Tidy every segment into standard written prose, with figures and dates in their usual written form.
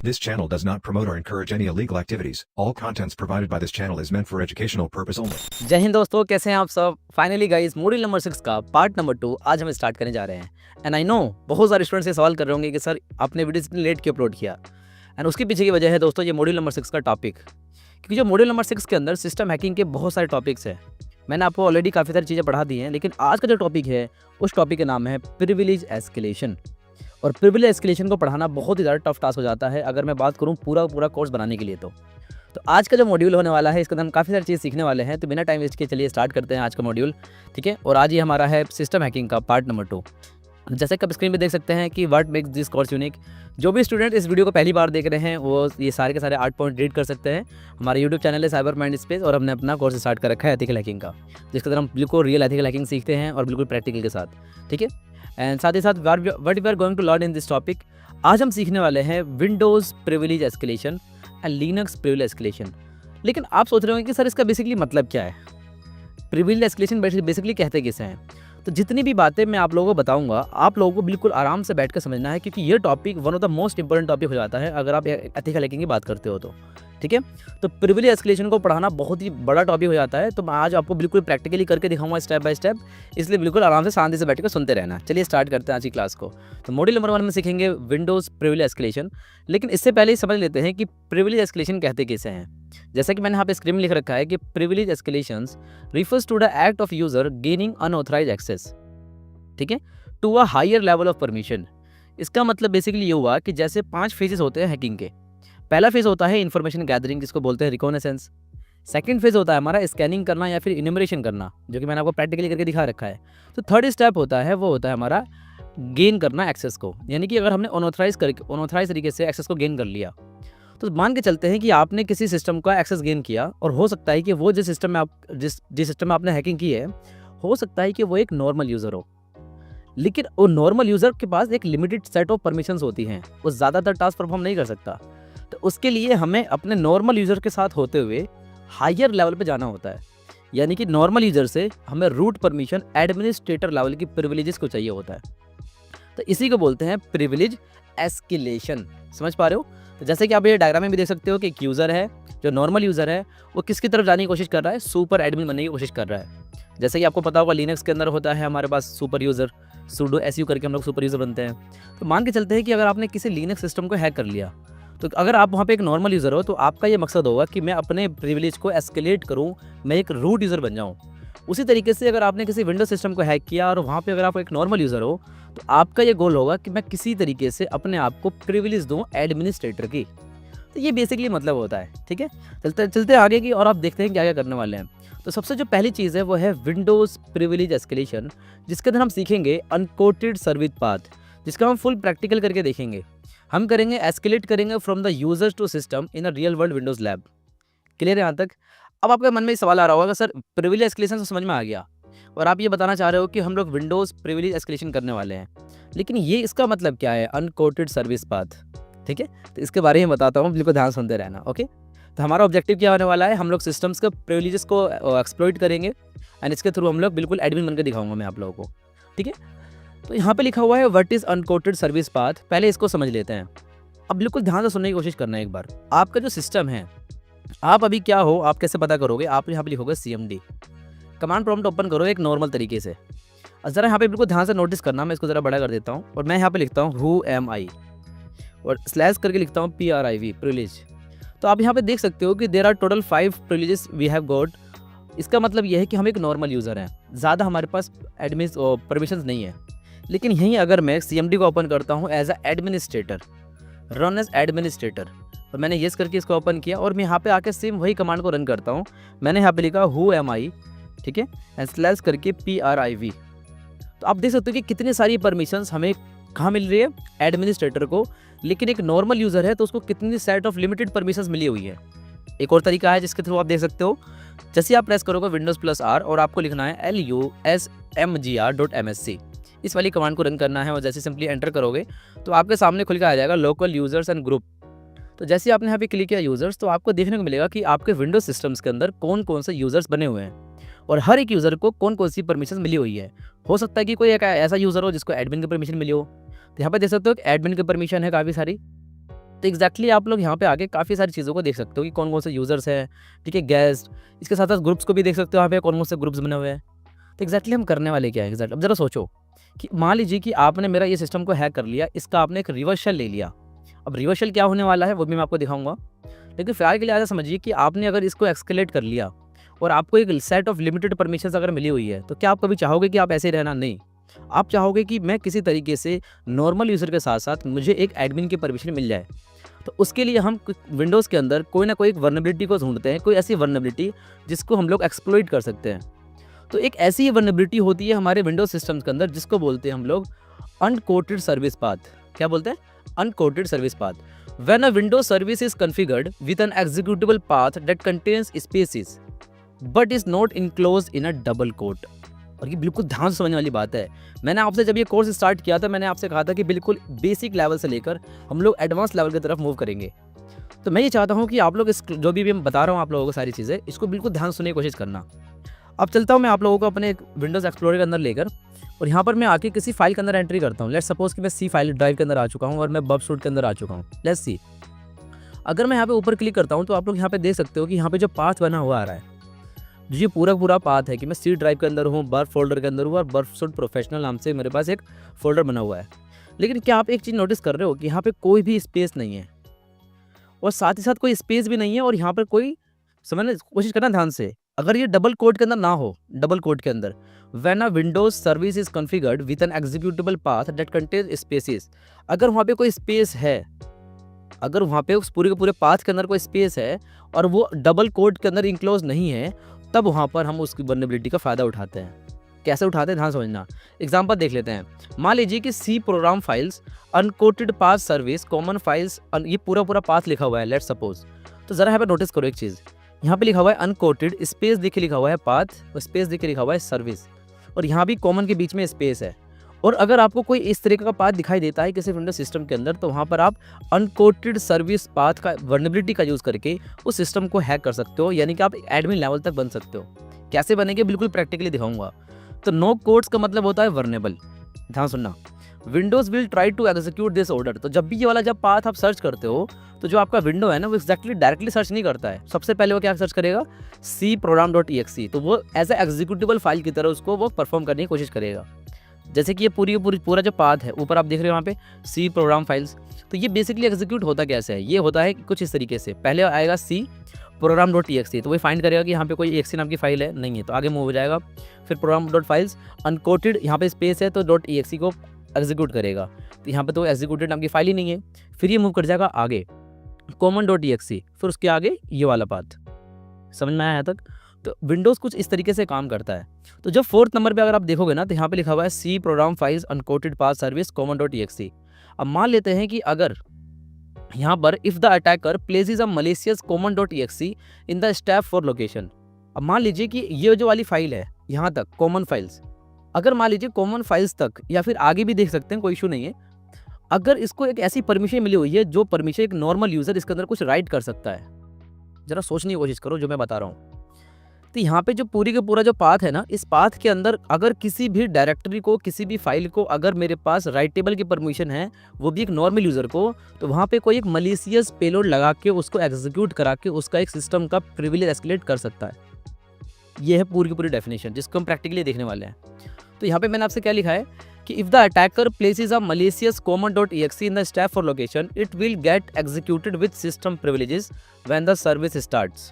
This channel does not promote or encourage any illegal activities. All contents provided by this channel is meant for educational purpose only. जय हिंद दोस्तों, कैसे हैं आप सब। Finally guys, module number 6 का part number 2 आज हम start करने जा रहे हैं। एंड आई नो बहुत सारे स्टूडेंट्स ये सवाल कर रहे होंगे कि सर आपने वीडियो इतनी लेट क्यों अपलोड किया। एंड उसके पीछे की वजह है दोस्तों ये मॉड्यूल नंबर 6 का टॉपिक, क्योंकि जो मॉड्यूल नंबर 6 के अंदर सिस्टम हैकिंग के बहुत सारे टॉपिक्स हैं। मैंने आपको ऑलरेडी काफ़ी सारी चीज़ें पढ़ा दी हैं, लेकिन आज का जो टॉपिक है उस टॉपिक का नाम है प्रिविलेज एस्केलेशन। और प्रिविलेज एस्केलेशन को पढ़ाना बहुत ही ज़्यादा टफ टास्क हो जाता है अगर मैं बात करूँ पूरा कोर्स बनाने के लिए। तो आज का जो मॉड्यूल होने वाला है इसके अंदर हम काफ़ी सारी चीज़ सीखने वाले हैं। तो बिना टाइम वेस्ट के चलिए स्टार्ट करते हैं आज का मॉड्यूल, ठीक है। और आज ये हमारा है सिस्टम हैकिंग का पार्ट नंबर 2। जैसे कि आप स्क्रीन पे देख सकते हैं कि what makes this course unique. जो भी स्टूडेंट इस वीडियो को पहली बार देख रहे हैं वो ये सारे के सारे 8 पॉइंट रीड कर सकते हैं। हमारा यूट्यूब चैनल है साइबर माइंड स्पेस और हमने अपना कोर्स स्टार्ट कर रखा है एथिकल हैकिंग का, जिसके अंदर हम बिल्कुल रियल एथिकल हैकिंग सीखते हैं और बिल्कुल प्रैक्टिकल के साथ, ठीक है। एंड साथ ही साथ what we are going to learn in this topic, आज हम सीखने वाले हैं Windows privilege escalation and Linux privilege escalation. लेकिन आप सोच रहे होंगे कि सर इसका बेसिकली मतलब क्या है, प्रिविलेज एस्केलेशन बेसिकली कहते किसे हैं। तो जितनी भी बातें मैं आप लोगों को बताऊंगा आप लोगों को बिल्कुल आराम से बैठ कर समझना है, क्योंकि ये topic one of the most important topic हो जाता है अगर आप एथिकल हैकिंग की बात करते हो तो, ठीक है। तो प्रिविलेज एस्केलेशन को पढ़ाना बहुत ही बड़ा टॉपिक हो जाता है। तो मैं आज आपको बिल्कुल प्रैक्टिकली करके दिखाऊंगा स्टेप बाय स्टेप, इसलिए बिल्कुल आराम से शांति से बैठकर सुनते रहना। चलिए स्टार्ट करते हैं आज की क्लास को। तो मॉड्यूल नंबर 1 में सीखेंगे विंडोज़ प्रिविलेज एस्केलेशन। लेकिन इससे पहले ही समझ लेते हैं कि प्रिविलेज एस्केलेशन कहते किसे हैं। जैसा कि मैंने यहाँ पे स्क्रीन में लिख रखा है कि privilege escalations refers to the act of user gaining unauthorized access, ठीक है, to a higher level of permission. इसका मतलब बेसिकली ये हुआ कि जैसे 5 फेजेस होते हैं हैकिंग के। पहला फेज होता है इन्फॉर्मेशन गैदरिंग, जिसको बोलते हैं रिकॉनेसेंस। सेकंड फेज होता है हमारा स्कैनिंग करना या फिर इन्यूमरेशन करना, जो कि मैंने आपको प्रैक्टिकली करके दिखा रखा है। तो थर्ड स्टेप होता है वो होता है हमारा गेन करना एक्सेस को, यानी कि अगर हमने अनऑथराइज तरीके से एक्सेस को गेन कर लिया, तो मान के चलते हैं कि आपने किसी सिस्टम का एक्सेस गेन किया और हो सकता है कि वो जिस सिस्टम में आपने हैकिंग की है, हो सकता है कि वो एक नॉर्मल यूज़र हो। लेकिन वो नॉर्मल यूज़र के पास एक लिमिटेड सेट ऑफ परमिशंस होती हैं, वो ज़्यादातर टास्क परफॉर्म नहीं कर सकता। तो उसके लिए हमें अपने नॉर्मल यूज़र के साथ होते हुए हायर लेवल पे जाना होता है, यानी कि नॉर्मल यूज़र से हमें रूट परमिशन एडमिनिस्ट्रेटर लेवल की प्रिविलेजेस को चाहिए होता है। तो इसी को बोलते हैं प्रिविलेज एस्केलेशन। समझ पा रहे हो। तो जैसे कि आप ये डायग्राम में भी देख सकते हो कि एक यूज़र है, जो नॉर्मल यूज़र है वो किसकी तरफ जाने की कोशिश कर रहा है, सुपर एडमिन बनने की कोशिश कर रहा है। जैसे कि आपको पता होगा लिनक्स के अंदर होता है हमारे पास सुपर यूज़र, sudo su करके हम लोग सुपर यूज़र बनते हैं। तो मान के चलते हैं कि अगर आपने किसी लिनक्स सिस्टम को हैक कर लिया, तो अगर आप वहाँ पे एक नॉर्मल यूज़र हो तो आपका ये मकसद होगा कि मैं अपने प्रिविलेज को एस्केलेट करूँ, मैं एक रूट यूज़र बन जाऊँ। उसी तरीके से अगर आपने किसी विंडोज सिस्टम को हैक किया और वहाँ पे अगर आप एक नॉर्मल यूज़र हो, तो आपका ये गोल होगा कि मैं किसी तरीके से अपने आप को प्रिविलेज दूँ एडमिनिस्ट्रेटर की। तो ये बेसिकली मतलब होता है, ठीक है। चलते आगे की और आप देखते हैं क्या क्या करने वाले हैं। तो सबसे जो पहली चीज़ है वो है विंडोज़ प्रिविलेज एस्केलेशन, जिसके अंदर हम सीखेंगे अनकोटेड सर्विस पाथ, जिसका हम फुल प्रैक्टिकल करके देखेंगे। हम करेंगे एस्केलेट करेंगे from the users to system in a real world Windows lab. Clear है यहाँ तक। अब आपके मन में सवाल आ रहा होगा सर प्रिविलेज एस्केलेशन तो समझ में आ गया और आप ये बताना चाह रहे हो कि हम लोग विंडोज़ प्रिविलेज एस्केलेशन करने वाले हैं, लेकिन ये इसका मतलब क्या है अनकोटेड सर्विस पाथ, ठीक है। तो इसके बारे में बताता हूँ, बिल्कुल ध्यान सुनते रहना, ओके। तो हमारा ऑब्जेक्टिव क्या होने वाला है, हम लोग सिस्टम्स के प्रिविलेजेस को एक्सप्लॉइट करेंगे एंड इसके थ्रू हम लोग बिल्कुल एडमिन बनकर दिखाऊंगा मैं आप लोगों को, ठीक है। तो यहाँ पे लिखा हुआ है what is unquoted service path. पहले इसको समझ लेते हैं। अब बिल्कुल ध्यान से सुनने की कोशिश करना है एक बार। आपका जो सिस्टम है, आप अभी क्या हो, आप कैसे पता करोगे, आप यहाँ पे लिखोगे CMD। कमांड प्रॉम्प्ट ओपन करो एक नॉर्मल तरीके से। और ज़रा यहाँ पे बिल्कुल ध्यान से नोटिस करना, मैं इसको ज़रा बड़ा कर देता हूँ और मैं यहाँ पे लिखता हूँ हु एम आई और स्लैश करके लिखता हूँ PRIV प्रिविलेज। तो आप यहाँ पे देख सकते हो कि there are total 5 privileges we have got. इसका मतलब यह है कि हम एक नॉर्मल यूज़र हैं, ज़्यादा हमारे पास एडमिन परमिशंस नहीं है। लेकिन यहीं अगर मैं CMD को ओपन करता हूँ as a administrator, run as administrator, तो मैंने येस करके इसको ओपन किया और मैं यहाँ पे आके सेम वही कमांड को रन करता हूँ। मैंने यहाँ पे लिखा हु एम आई, ठीक है, एंड स्लैश करके PRIV। तो आप देख सकते हो कि कितनी सारी परमिशंस हमें कहाँ मिल रही है, एडमिनिस्ट्रेटर को। लेकिन एक नॉर्मल यूज़र है तो उसको कितनी सेट ऑफ लिमिटेड परमिशंस मिली हुई है। एक और तरीका है जिसके थ्रू आप देख सकते हो, जैसे आप प्रेस करोगे Windows+R और आपको लिखना है lusmgr.msc, इस वाली कमांड को रन करना है और जैसे सिंपली एंटर करोगे तो आपके सामने खुल के आ जाएगा लोकल यूजर्स एंड ग्रुप। तो जैसे आपने यहाँ पे क्लिक किया यूजर्स, तो आपको देखने को मिलेगा कि आपके विंडोज सिस्टम्स के अंदर कौन कौन से यूजर्स बने हुए हैं और हर एक यूज़र को कौन कौन सी परमिशन मिली हुई है। हो सकता है कि कोई एक ऐसा यूज़र हो जिसको एडमिन की परमिशन मिली हो, तो यहाँ पे देख सकते हो कि एडमिन की परमिशन है काफ़ी सारी। तो तो एग्जैक्टली आप लोग यहाँ पे आके काफ़ी सारी चीज़ों को देख सकते हो कि कौन कौन से यूज़र्स हैं, ठीक है, गेस्ट, इसके साथ साथ ग्रुप्स को भी देख सकते हो यहाँ पे कौन कौन से ग्रुप्स बने हुए हैं। तो एग्जैक्टली हम करने वाले क्या है एग्जैक्ट, अब जरा सोचो कि मान लीजिए कि आपने मेरा ये सिस्टम को हैक कर लिया, इसका आपने एक रिवर्सल ले लिया। अब रिवर्सल क्या होने वाला है वो भी मैं आपको दिखाऊंगा, लेकिन फिलहाल के लिए आजा समझिए कि आपने अगर इसको एक्सकेलेट कर लिया और आपको एक सेट ऑफ लिमिटेड परमिशंस अगर मिली हुई है, तो क्या आप कभी चाहोगे कि आप ऐसे ही रहना? नहीं, आप चाहोगे कि मैं किसी तरीके से नॉर्मल यूज़र के साथ साथ मुझे एक एडमिन की परमिशन मिल जाए। तो उसके लिए हम विंडोज़ के अंदर कोई ना कोई एक वर्नेबिलिटी को ढूंढते हैं, कोई ऐसी वर्नेबिलिटी जिसको हम लोग एक्सप्लॉइट कर सकते हैं। तो एक ऐसी वर्नेबिलिटी होती है हमारे विंडोज सिस्टम्स के अंदर जिसको बोलते हैं हम लोग अनकोटेड सर्विस पाथ। क्या बोलते हैं? Unquoted service path. When a Windows service is configured with an executable path that contains spaces but is not enclosed in a double quote. और ये बिल्कुल ध्यान से समझने वाली बात है। मैंने आपसे जब ये कोर्स स्टार्ट किया था, मैंने आपसे कहा था कि बिल्कुल बेसिक लेवल से लेकर हम लोग एडवांस लेवल की तरफ मूव करेंगे। तो मैं ये चाहता हूँ कि आप लोग इस जो भी मैं बता रहा हूँ आप लोगों को सारी चीज़ें, इसको बिल्कुल ध्यान सुनने की कोशिश करना। अब चलता हूँ मैं आप लोगों को अपने विंडोज़ एक्सप्लोरर के अंदर लेकर, और यहाँ पर मैं आके किसी फाइल के अंदर एंट्री करता हूँ। लेट्स सपोज कि मैं सी फाइल ड्राइव के अंदर आ चुका हूँ और मैं बबशूट के अंदर आ चुका हूँ। लेट्स सी, अगर मैं यहाँ पे ऊपर क्लिक करता हूँ तो आप लोग यहाँ पे देख सकते हो कि यहाँ पे जो पाथ बना हुआ आ रहा है, जो ये पूरा पाथ है कि मैं सी ड्राइव के अंदर हूँ, बर्फ फोल्डर के अंदर हूँ और बबशूट प्रोफेशनल नाम से मेरे पास एक फोल्डर बना हुआ है। लेकिन क्या आप एक चीज़ नोटिस कर रहे हो कि यहाँ पे कोई भी स्पेस नहीं है, और साथ ही साथ कोई स्पेस भी नहीं है, और यहाँ पर कोई, समझने की कोशिश करना ध्यान से, अगर ये डबल कोट के अंदर ना हो, डबल कोट के अंदर when a Windows service is configured with an executable path that contains spaces, अगर वहाँ पे कोई स्पेस है, अगर वहाँ पे उस पूरे के पूरे पाथ के अंदर कोई स्पेस है और वो डबल कोट के अंदर इंक्लोज नहीं है, तब वहाँ पर हम उसकी वल्नरेबिलिटी का फ़ायदा उठाते हैं। कैसे उठाते हैं ध्यान समझना। एग्जांपल देख लेते हैं। मान लीजिए कि C program files unquoted path service common files, ये पूरा पाथ लिखा हुआ है लेट्स सपोज। तो ज़रा यहाँ पे नोटिस करो एक चीज़, यहाँ पे लिखा हुआ है अनकोटेड, स्पेस देखे लिखा हुआ है पाथ, और स्पेस देखे लिखा हुआ है सर्विस, और यहाँ भी कॉमन के बीच में स्पेस है। और अगर आपको कोई इस तरीके का पाथ दिखाई देता है किसी विंडोज सिस्टम के अंदर, तो वहाँ पर आप अनकोटेड सर्विस पाथ का वल्नरेबिलिटी का यूज़ करके उस सिस्टम को हैक कर सकते हो, यानी कि आप एडमिन लेवल तक बन सकते हो। कैसे बनेंगे बिल्कुल प्रैक्टिकली दिखाऊंगा। तो नो कोड्स का मतलब होता है वर्नेबल। ध्यान सुनना, Windows will try to execute this order. तो जब भी ये वाला जब पाथ आप सर्च करते हो, तो जो आपका विंडो है ना, वो एक्जैक्टली डायरेक्टली सर्च नहीं करता है। सबसे पहले वो क्या सर्च करेगा? सी program.exe। तो वो एज ए एग्जीक्यूटेबल फाइल की तरह उसको वो परफॉर्म करने की कोशिश करेगा। जैसे कि ये पूरा जो पाथ है, ऊपर आप देख रहे हो यहाँ पे सी प्रोग्राम फाइल्स, तो ये बेसिकली एग्जीक्यूट होता कैसे है? ये होता है कुछ इस तरीके से, पहले आएगा सी program.exe, तो वही फाइंड करेगा कि यहाँ पे कोई exe नाम की फाइल है, नहीं है, तो आगे मूव हो जाएगा। फिर program.files अनकोटेड, यहाँ पे स्पेस है तो .exe को एग्जीक्यूट करेगा, तो यहाँ पे तो एग्जीक्यूटेड नाम की फाइल ही नहीं है। फिर ये मूव कर जाएगा आगे common.exe, फिर उसके आगे ये वाला पाथ। समझ में आया यहाँ तक? तो विंडोज़ कुछ इस तरीके से काम करता है। तो जब 4th नंबर पे अगर आप देखोगे ना, तो यहाँ पे लिखा हुआ है C program files unquoted path service common.exe। अब मान लेते हैं कि अगर यहाँ पर if the attacker places a malicious common.exe in the stack for location. अब मान लीजिए कि ये जो वाली फाइल है यहाँ तक कॉमन फाइल्स, अगर मान लीजिए कॉमन फाइल्स तक या फिर आगे भी देख सकते हैं, कोई इशू नहीं है, अगर इसको एक ऐसी परमिशन मिली हुई है जो परमिशन एक नॉर्मल यूज़र इसके अंदर कुछ राइट कर सकता है। ज़रा सोचने की कोशिश करो जो मैं बता रहा हूँ। तो यहाँ पे जो पूरी का पूरा जो पाथ है ना, इस पाथ के अंदर अगर किसी भी डायरेक्टरी को, किसी भी फाइल को अगर मेरे पास राइटेबल की परमिशन है, वो भी एक नॉर्मल यूज़र को, तो वहाँ पे कोई एक मलिशियस पेलोड लगा के उसको एग्जीक्यूट करा के उसका एक सिस्टम का प्रिविलेज एस्केलेट कर सकता है। ये है पूरी की पूरी डेफिनेशन जिसको हम प्रैक्टिकली देखने वाले हैं। तो यहाँ पे मैंने आपसे क्या लिखा है कि if the attacker places a malicious common.exe in the stack for location, it will get executed with system privileges when the service starts.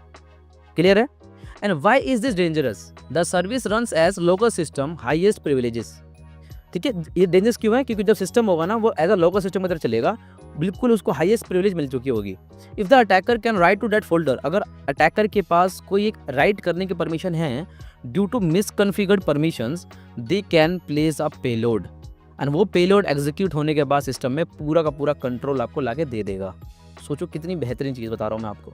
Clear है? And why is this dangerous? The service runs as local system highest privileges। ठीक है, ये dangerous क्यों है? क्योंकि जब system होगा ना, वो एज अ लोकल सिस्टम की तरह चलेगा, बिल्कुल उसको हाईएस्ट प्रिविलेज मिल चुकी होगी। If the attacker can write to that folder, अगर अटैकर के पास कोई एक राइट करने की परमिशन है, due to misconfigured permissions they can place a payload, and वो पेलोड एग्जीक्यूट होने के बाद सिस्टम में पूरा का पूरा कंट्रोल आपको लाके दे देगा। सोचो कितनी बेहतरीन चीज़ बता रहा हूँ मैं आपको।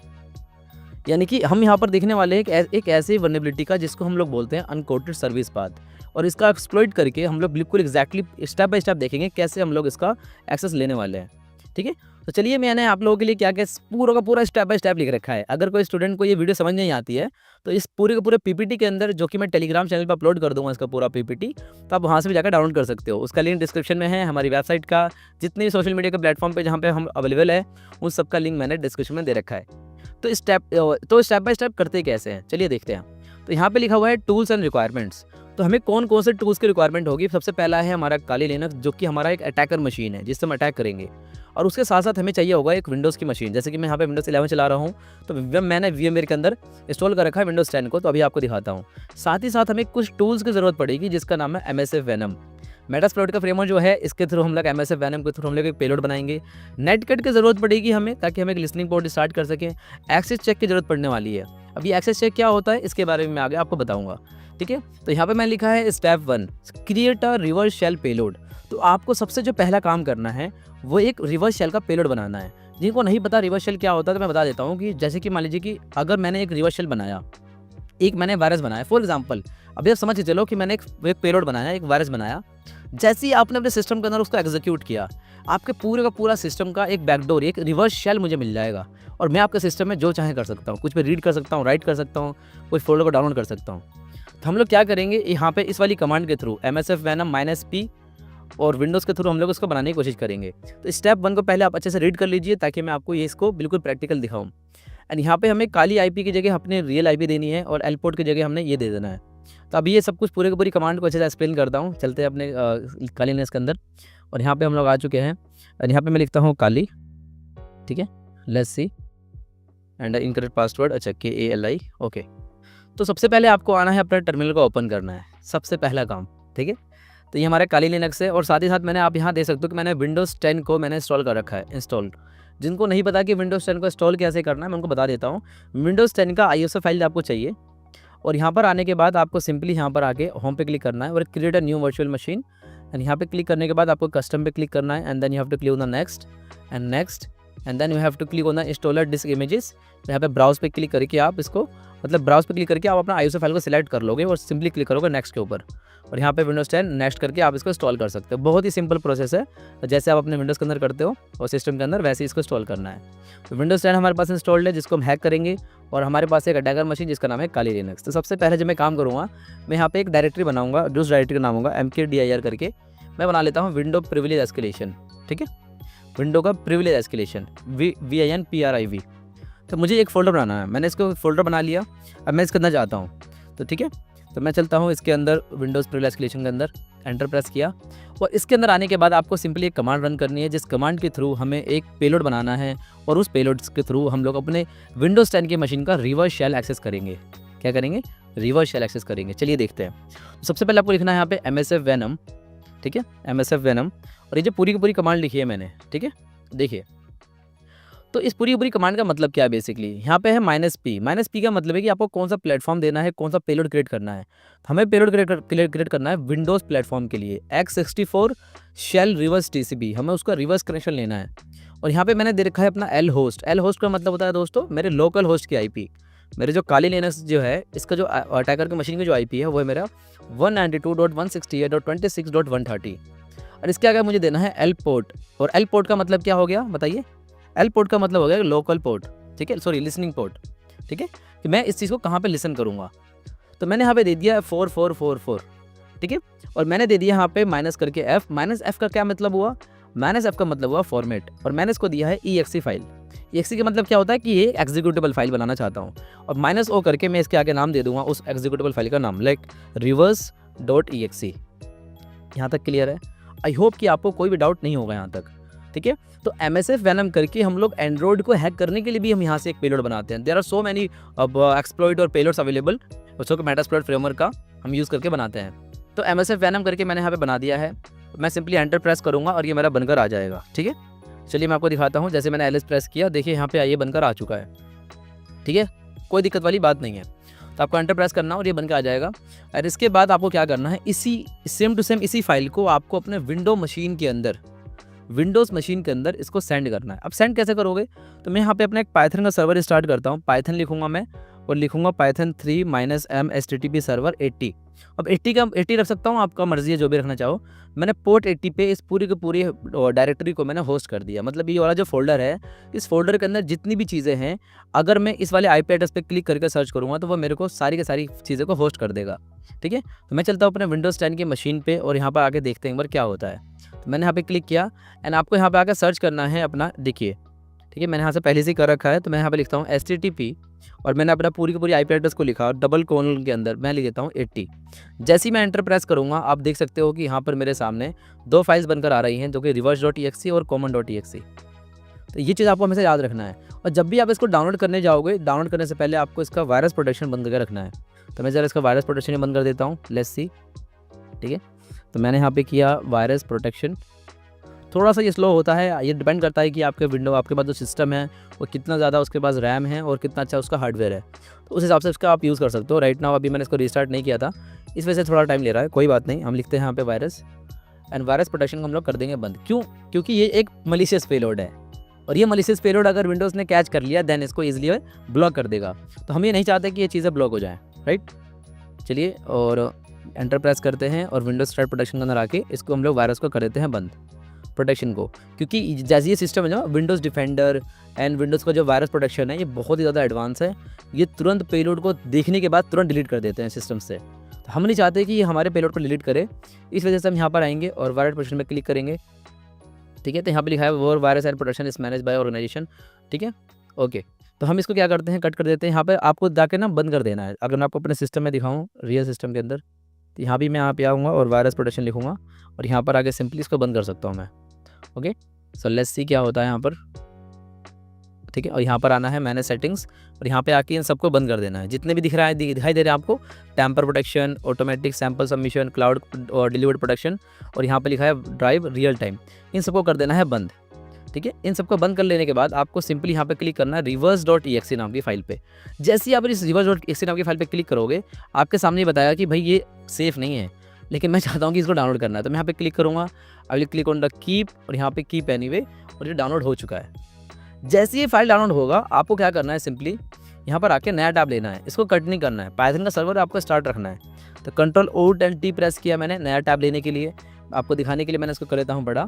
यानी कि हम यहाँ पर देखने वाले हैं एक ऐसे वल्नरेबिलिटी का जिसको हम लोग बोलते हैं अनकोटेड सर्विस पाथ, और इसका एक्सप्लॉइट करके हम लोग बिल्कुल एग्जैक्टली स्टेप बाय स्टेप देखेंगे कैसे हम लोग इसका एक्सेस लेने वाले हैं। ठीक है। तो चलिए मैंने आप लोगों के लिए क्या क्या पूरा का पूरा स्टेप बाय स्टेप लिख रखा है। अगर कोई स्टूडेंट को ये वीडियो समझ नहीं आती है तो इस पूरे के पूरे पीपीटी के अंदर, जो कि मैं टेलीग्राम चैनल पर अपलोड कर दूंगा इसका पूरा पीपीटी, तो आप वहाँ से भी जाकर डाउनलोड कर सकते हो। उसका लिंक डिस्क्रिप्शन में है। हमारी वेबसाइट का जितने भी सोशल मीडिया के प्लेटफॉर्म पे जहाँ पे हम अवेलेबल है उन सबका लिंक मैंने डिस्क्रिप्शन में दे रखा है। तो स्टेप बाय स्टेप करते कैसे हैं चलिए देखते हैं। तो यहाँ पे लिखा हुआ है टूल्स एंड रिक्वायरमेंट्स। तो हमें कौन कौन से टूल्स की रिक्वायरमेंट होगी। सबसे पहला है हमारा काली लिनक्स, जो कि हमारा एक अटैकर मशीन है जिससे हम अटैक करेंगे। और उसके साथ साथ हमें चाहिए होगा एक विंडोज़ की मशीन। जैसे कि मैं यहाँ पे विंडोज़ 11 चला रहा हूँ, तो मैंने VMware के अंदर इंस्टॉल कर रखा है विंडोज़ 10 को, तो अभी आपको दिखाता हूँ। साथ ही साथ हमें कुछ टूल्स की ज़रूरत पड़ेगी जिसका नाम है MSF Venom। मेटास्प्लॉइट का फ्रेमवर्क जो है, इसके थ्रू हम लोग MSF Venom के थ्रू हम लोग एक पेलोड बनाएंगे। नेटकट की ज़रूरत पड़ेगी हमें, ताकि हम एक लिसनिंग पोर्ट स्टार्ट कर सकें। एक्सेस चेक की ज़रूरत पड़ने वाली है। अब ये एक्सेस चेक क्या होता है इसके बारे में मैं आगे आपको बताऊँगा, ठीक है। तो यहाँ पे मैंने लिखा है step 1 create a reverse shell payload. तो आपको सबसे जो पहला काम करना है वो एक रिवर्स शेल का पेलोड बनाना है। जिनको नहीं पता रिवर्स शेल क्या होता है तो मैं बता देता हूँ कि जैसे कि मान लीजिए कि अगर मैंने एक रिवर्स शेल बनाया, एक मैंने वायरस बनाया फॉर एग्जांपल, अभी आप समझ के चलो कि मैंने एक पेलोड बनाया, एक वायरस बनाया। जैसे ही आपने अपने सिस्टम के अंदर उसको एग्जीक्यूट किया, आपके पूरे का पूरा सिस्टम का एक बैकडोर, एक रिवर्स शेल मुझे मिल जाएगा और मैं आपके सिस्टम में जो चाहे कर सकता हूँ। कुछ पे रीड कर सकता हूँ, राइट कर सकता हूँ, कोई फोल्डर को डाउनलोड कर सकता हूँ। तो हम लोग क्या करेंगे, यहाँ पे इस वाली कमांड के थ्रू MSF Venom -p और विंडोज़ के थ्रू हम लोग इसको बनाने की कोशिश करेंगे। तो स्टेप 1 को पहले आप अच्छे से रीड कर लीजिए ताकि मैं आपको ये इसको बिल्कुल प्रैक्टिकल दिखाऊँ। एंड यहाँ पे हमें काली IP की जगह अपने रियल IP देनी है और एलपोर्ट की जगह हमने ये दे देना है। तो अभी ये सब कुछ पूरे की पूरी कमांड को अच्छे से एक्सप्लेन करता हूँ। चलते हैं अपने काली लिनक्स के अंदर और यहाँ पे हम लोग आ चुके हैं। और यहाँ पे मैं लिखता हूँ काली, ठीक है, let's see and incorrect password, अच्छा KALI, ओके। तो सबसे पहले आपको आना है, अपना टर्मिनल को ओपन करना है, सबसे पहला काम, ठीक है। तो ये हमारा काली लिनक्स है और साथ ही साथ मैंने, आप यहाँ देख सकते हो कि मैंने विंडोज़ 10 को मैंने इंस्टॉल कर रखा है, इंस्टॉल। जिनको नहीं पता कि विंडोज़ 10 को इंस्टॉल कैसे करना है मैं उनको बता देता हूँ। विंडोज़ 10 का ISO फाइल आपको चाहिए और यहाँ पर आने के बाद आपको सिंपली यहाँ पर आके होम पे क्लिक करना है और create a new virtual machine. And यहाँ पे क्लिक करने के बाद आपको कस्टम पे क्लिक करना है and then you have to click on the next and then you have to click on the installer disc images. यहाँ पे ब्राउज पे क्लिक करके आप इसको, मतलब ब्राउज पे क्लिक करके आप अपना ISO फाइल को सिलेक्ट कर लोगे और सिंपली क्लिक करोगे नेक्स्ट के ऊपर और यहाँ पे विंडोज़ 10 नेक्स्ट करके आप इसको इंस्टॉल कर सकते हो। बहुत ही सिंपल प्रोसेस है, जैसे आप अपने विंडोज़ के अंदर करते हो और सिस्टम के अंदर वैसे ही इसको इंस्टॉल करना है। तो विंडोज़ 10 हमारे पास इंस्टॉल्ड है जिसको हम हैक करेंगे और हमारे पास एक अटैकर मशीन जिसका नाम है काली लिनक्स। तो सबसे पहले जब मैं काम करूँगा, मैं यहाँ पे एक डायरेक्टरी बनाऊँगा, जिस डायरेक्टरी का नाम होगा MKDIR करके मैं बना लेता हूँ विंडो प्रिविलेज एस्केलेशन, ठीक है, विंडो का प्रिविलेज एस्केलेशन VINPRIV। तो मुझे एक फ़ोल्डर बनाना है, मैंने इसको फ़ोल्डर बना लिया। अब मैं इसके अंदर जाता हूँ, तो ठीक है, तो मैं चलता हूँ इसके अंदर विंडोज़ प्रिविलेज एस्केलेशन के अंदर, एंटर प्रेस किया और इसके अंदर आने के बाद आपको सिंपली एक कमांड रन करनी है जिस कमांड के थ्रू हमें एक पेलोड बनाना है और उस पेलोड के थ्रू हम लोग अपने विंडोज़ 10 की मशीन का रिवर्स शेल एक्सेस करेंगे। क्या करेंगे, रिवर्स शेल एक्सेस करेंगे। चलिए देखते हैं। तो सबसे पहले आपको लिखना है यहाँ पे MSF Venom, ठीक है, MSF Venom, और ये जो पूरी की पूरी कमांड लिखी है मैंने, ठीक है, देखिए। तो इस पूरी की पूरी कमांड का मतलब क्या है, बेसिकली यहाँ पे है -p का मतलब है कि आपको कौन सा प्लेटफॉर्म देना है, कौन सा पेलोड क्रिएट करना है। हमें पेलोड क्रिएट करना है विंडोज़ प्लेटफॉर्म के लिए x64 शेल रिवर्स TCP, हमें उसका रिवर्स कनेक्शन लेना है। और यहाँ पे मैंने दे रखा है अपना L होस्ट का मतलब होता है दोस्तों मेरे लोकल होस्ट की IP। मेरे जो काली लिनक्स जो है इसका जो अटैकर की मशीन की जो IP है वो है मेरा 192.168.26.130 और इसके आगे मुझे देना है L पोर्ट। और L पोर्ट का मतलब क्या हो गया बताइए, L पोर्ट का मतलब हो गया लोकल पोर्ट, ठीक है, सॉरी लिसनिंग पोर्ट, ठीक है, कि मैं इस चीज़ को कहाँ पे लिसन करूँगा। तो मैंने यहाँ पे दे दिया 4444, ठीक है, और मैंने दे दिया यहाँ पे माइनस करके F का क्या मतलब हुआ, -F का मतलब हुआ फॉर्मेट और मैंने इसको दिया है EXE फाइल। EXE का मतलब क्या होता है कि ये एग्जीक्यूटेबल फाइल बनाना चाहता हूँ और -O करके मैं इसके आगे नाम दे दूंगा उस एग्जीक्यूटेबल फाइल का नाम, लाइक reverse.exe। यहाँ तक क्लियर है? आई होप कि आपको कोई भी डाउट नहीं होगा यहाँ तक, ठीक है। तो MSF Venom करके हम लोग एंड्रॉइड को हैक करने के लिए भी हम यहाँ से एक पेलोड बनाते हैं। There are so many exploit और पेलोड्स अवेलेबल, उसको मेटास्प्लॉइट फ्रेमवर्क का हम यूज़ करके बनाते हैं। तो MSF Venom करके मैंने यहाँ पे बना दिया है। मैं सिंपली एंटर प्रेस करूँगा और ये मेरा बनकर आ जाएगा, ठीक है। चलिए मैं आपको दिखाता हूँ। जैसे मैंने LS प्रेस किया, देखिए यहाँ पे ये बनकर आ चुका है, ठीक है, कोई दिक्कत वाली बात नहीं है। तो आपको एंटर प्रेस करना और ये बनकर आ जाएगा। और इसके बाद आपको क्या करना है, इसी सेम टू सेम इसी फाइल को आपको अपने विंडोज़ मशीन के अंदर इसको सेंड करना है। अब सेंड कैसे करोगे, तो मैं यहाँ पे अपना एक पाइथन का सर्वर स्टार्ट करता हूँ। पाइथन लिखूंगा मैं और लिखूंगा python 3 -m http server 80। अब 80 का 80 रख सकता हूँ, आपका मर्ज़ी है जो भी रखना चाहो। मैंने पोर्ट 80 पे इस पूरी की पूरी डायरेक्टरी को मैंने होस्ट कर दिया। मतलब ये वाला जो फ़ोल्डर है, इस फ़ोल्डर के अंदर जितनी भी चीज़ें हैं, अगर मैं इस वाले आईपी एड्रेस पे क्लिक करके सर्च करूँगा तो वो मेरे को सारी की सारी चीज़ों को होस्ट कर देगा। ठीक है? तो मैं चलता हूँ अपने विंडोज़ 10 की मशीन पे और यहाँ पर आके देखते हैं एक बार क्या होता है। तो मैंने यहाँ पे क्लिक किया एंड आपको यहाँ पे आकर सर्च करना है अपना, देखिए, ठीक है, मैंने यहाँ से पहले से ही कर रखा है। तो मैं यहाँ पे लिखता हूँ एचटीटीपी और मैंने अपना पूरी की पूरी आईपी एड्रेस को लिखा और डबल कोलन के अंदर मैं लिख देता हूँ 80। जैसे ही मैं एंटर प्रेस करूँगा आप देख सकते हो कि यहाँ पर मेरे सामने 2 फाइल्स बनकर आ रही हैं, जो कि reverse.exe और common.exe। तो ये चीज़ आपको हमेशा याद रखना है और जब भी आप इसको डाउनलोड करने जाओगे, डाउनलोड करने से पहले आपको इसका वायरस प्रोटेक्शन बंद करके रखना है। तो मैं ज़रा इसका वायरस प्रोटेक्शन बंद कर देता हूँ, लेट्स सी। ठीक है, तो मैंने यहाँ पे किया वायरस प्रोटेक्शन। थोड़ा सा ये स्लो होता है, ये डिपेंड करता है कि आपके पास जो सिस्टम है वो कितना ज़्यादा उसके पास रैम है और कितना अच्छा उसका हार्डवेयर है, तो उस हिसाब से इसका आप यूज़ कर सकते हो। राइट नाउ अभी मैंने इसको रीस्टार्ट नहीं किया था, इस वजह से थोड़ा टाइम ले रहा है, कोई बात नहीं। हम लिखते हैं यहाँ पे वायरस एंड वायरस प्रोटेक्शन को हम लोग कर देंगे बंद। क्यों? क्योंकि ये एक मलिशियस पेलोड है और ये मलिशियस पेलोड अगर विंडोज़ ने कैच कर लिया देन इसको ईजिली ब्लॉक कर देगा। तो हम ये नहीं चाहते कि ये चीज़ें ब्लॉक हो जाएँ। राइट, चलिए और एंटर प्रेस करते हैं और विंडोज़ स्टार्ट प्रोटेक्शन के अंदर आके इसको हम लोग वायरस को कर देते हैं बंद, प्रोटेक्शन को। क्योंकि जैसे ये सिस्टम है ना, विंडोज़ डिफेंडर एंड विंडोज़ का जो वायरस प्रोटेक्शन है ये बहुत ही ज़्यादा एडवांस है। ये तुरंत पेलोड को देखने के बाद तुरंत डिलीट कर देते हैं सिस्टम से। तो हम नहीं चाहते कि ये हमारे पेलोड को डिलीट करे, इस वजह से हम यहाँ पर आएंगे और वायरस प्रोटेक्शन में क्लिक करेंगे। ठीक है, तो यहाँ पर लिखा है your virus and protection is manage by organization. ठीक है, ओके। तो हम इसको क्या करते हैं, कट कर देते हैं। यहाँ पर आपको जाके ना बंद कर देना है। अगर मैं आपको अपने सिस्टम में दिखाऊँ, रियल सिस्टम के अंदर, तो यहाँ भी मैं यहाँ पे आऊँगा और वायरस प्रोटेक्शन लिखूँगा और यहाँ पर आगे सिंपली इसको बंद कर सकता हूँ मैं। ओके, सो लेट्स सी क्या होता है यहाँ पर। ठीक है, और यहाँ पर आना है मैनेज सेटिंग्स और यहाँ पे आके इन सबको बंद कर देना है। जितने भी दिखाई दे रहे हैं आपको, tamper protection, automatic sample submission, cloud और डिलीवर्ड प्रोटेक्शन और यहाँ पे लिखा है ड्राइव रियल टाइम, इन सबको कर देना है बंद। ठीक है, इन सबको बंद कर लेने के बाद आपको सिंपली यहाँ पे क्लिक करना है reverse.exe नाम की फाइल पे। जैसे ही आप इस reverse.exe नाम की फाइल पे क्लिक करोगे, आपके सामने बताया कि भाई ये सेफ नहीं है, लेकिन मैं चाहता हूँ कि इसको डाउनलोड करना है। तो मैं यहाँ पे क्लिक करूँगा, I will click on the keep और यहाँ पे कीप एनीवे और ये डाउनलोड हो चुका है। जैसे ये फाइल डाउनलोड होगा आपको क्या करना है, सिंपली यहाँ पर आके नया टैब लेना है, इसको कट नहीं करना है। पाइथन का सर्वर आपको स्टार्ट रखना है। तो Ctrl+Alt+T प्रेस किया मैंने नया टैब लेने के लिए, आपको दिखाने के लिए मैंने इसको कर देता हूँ बड़ा।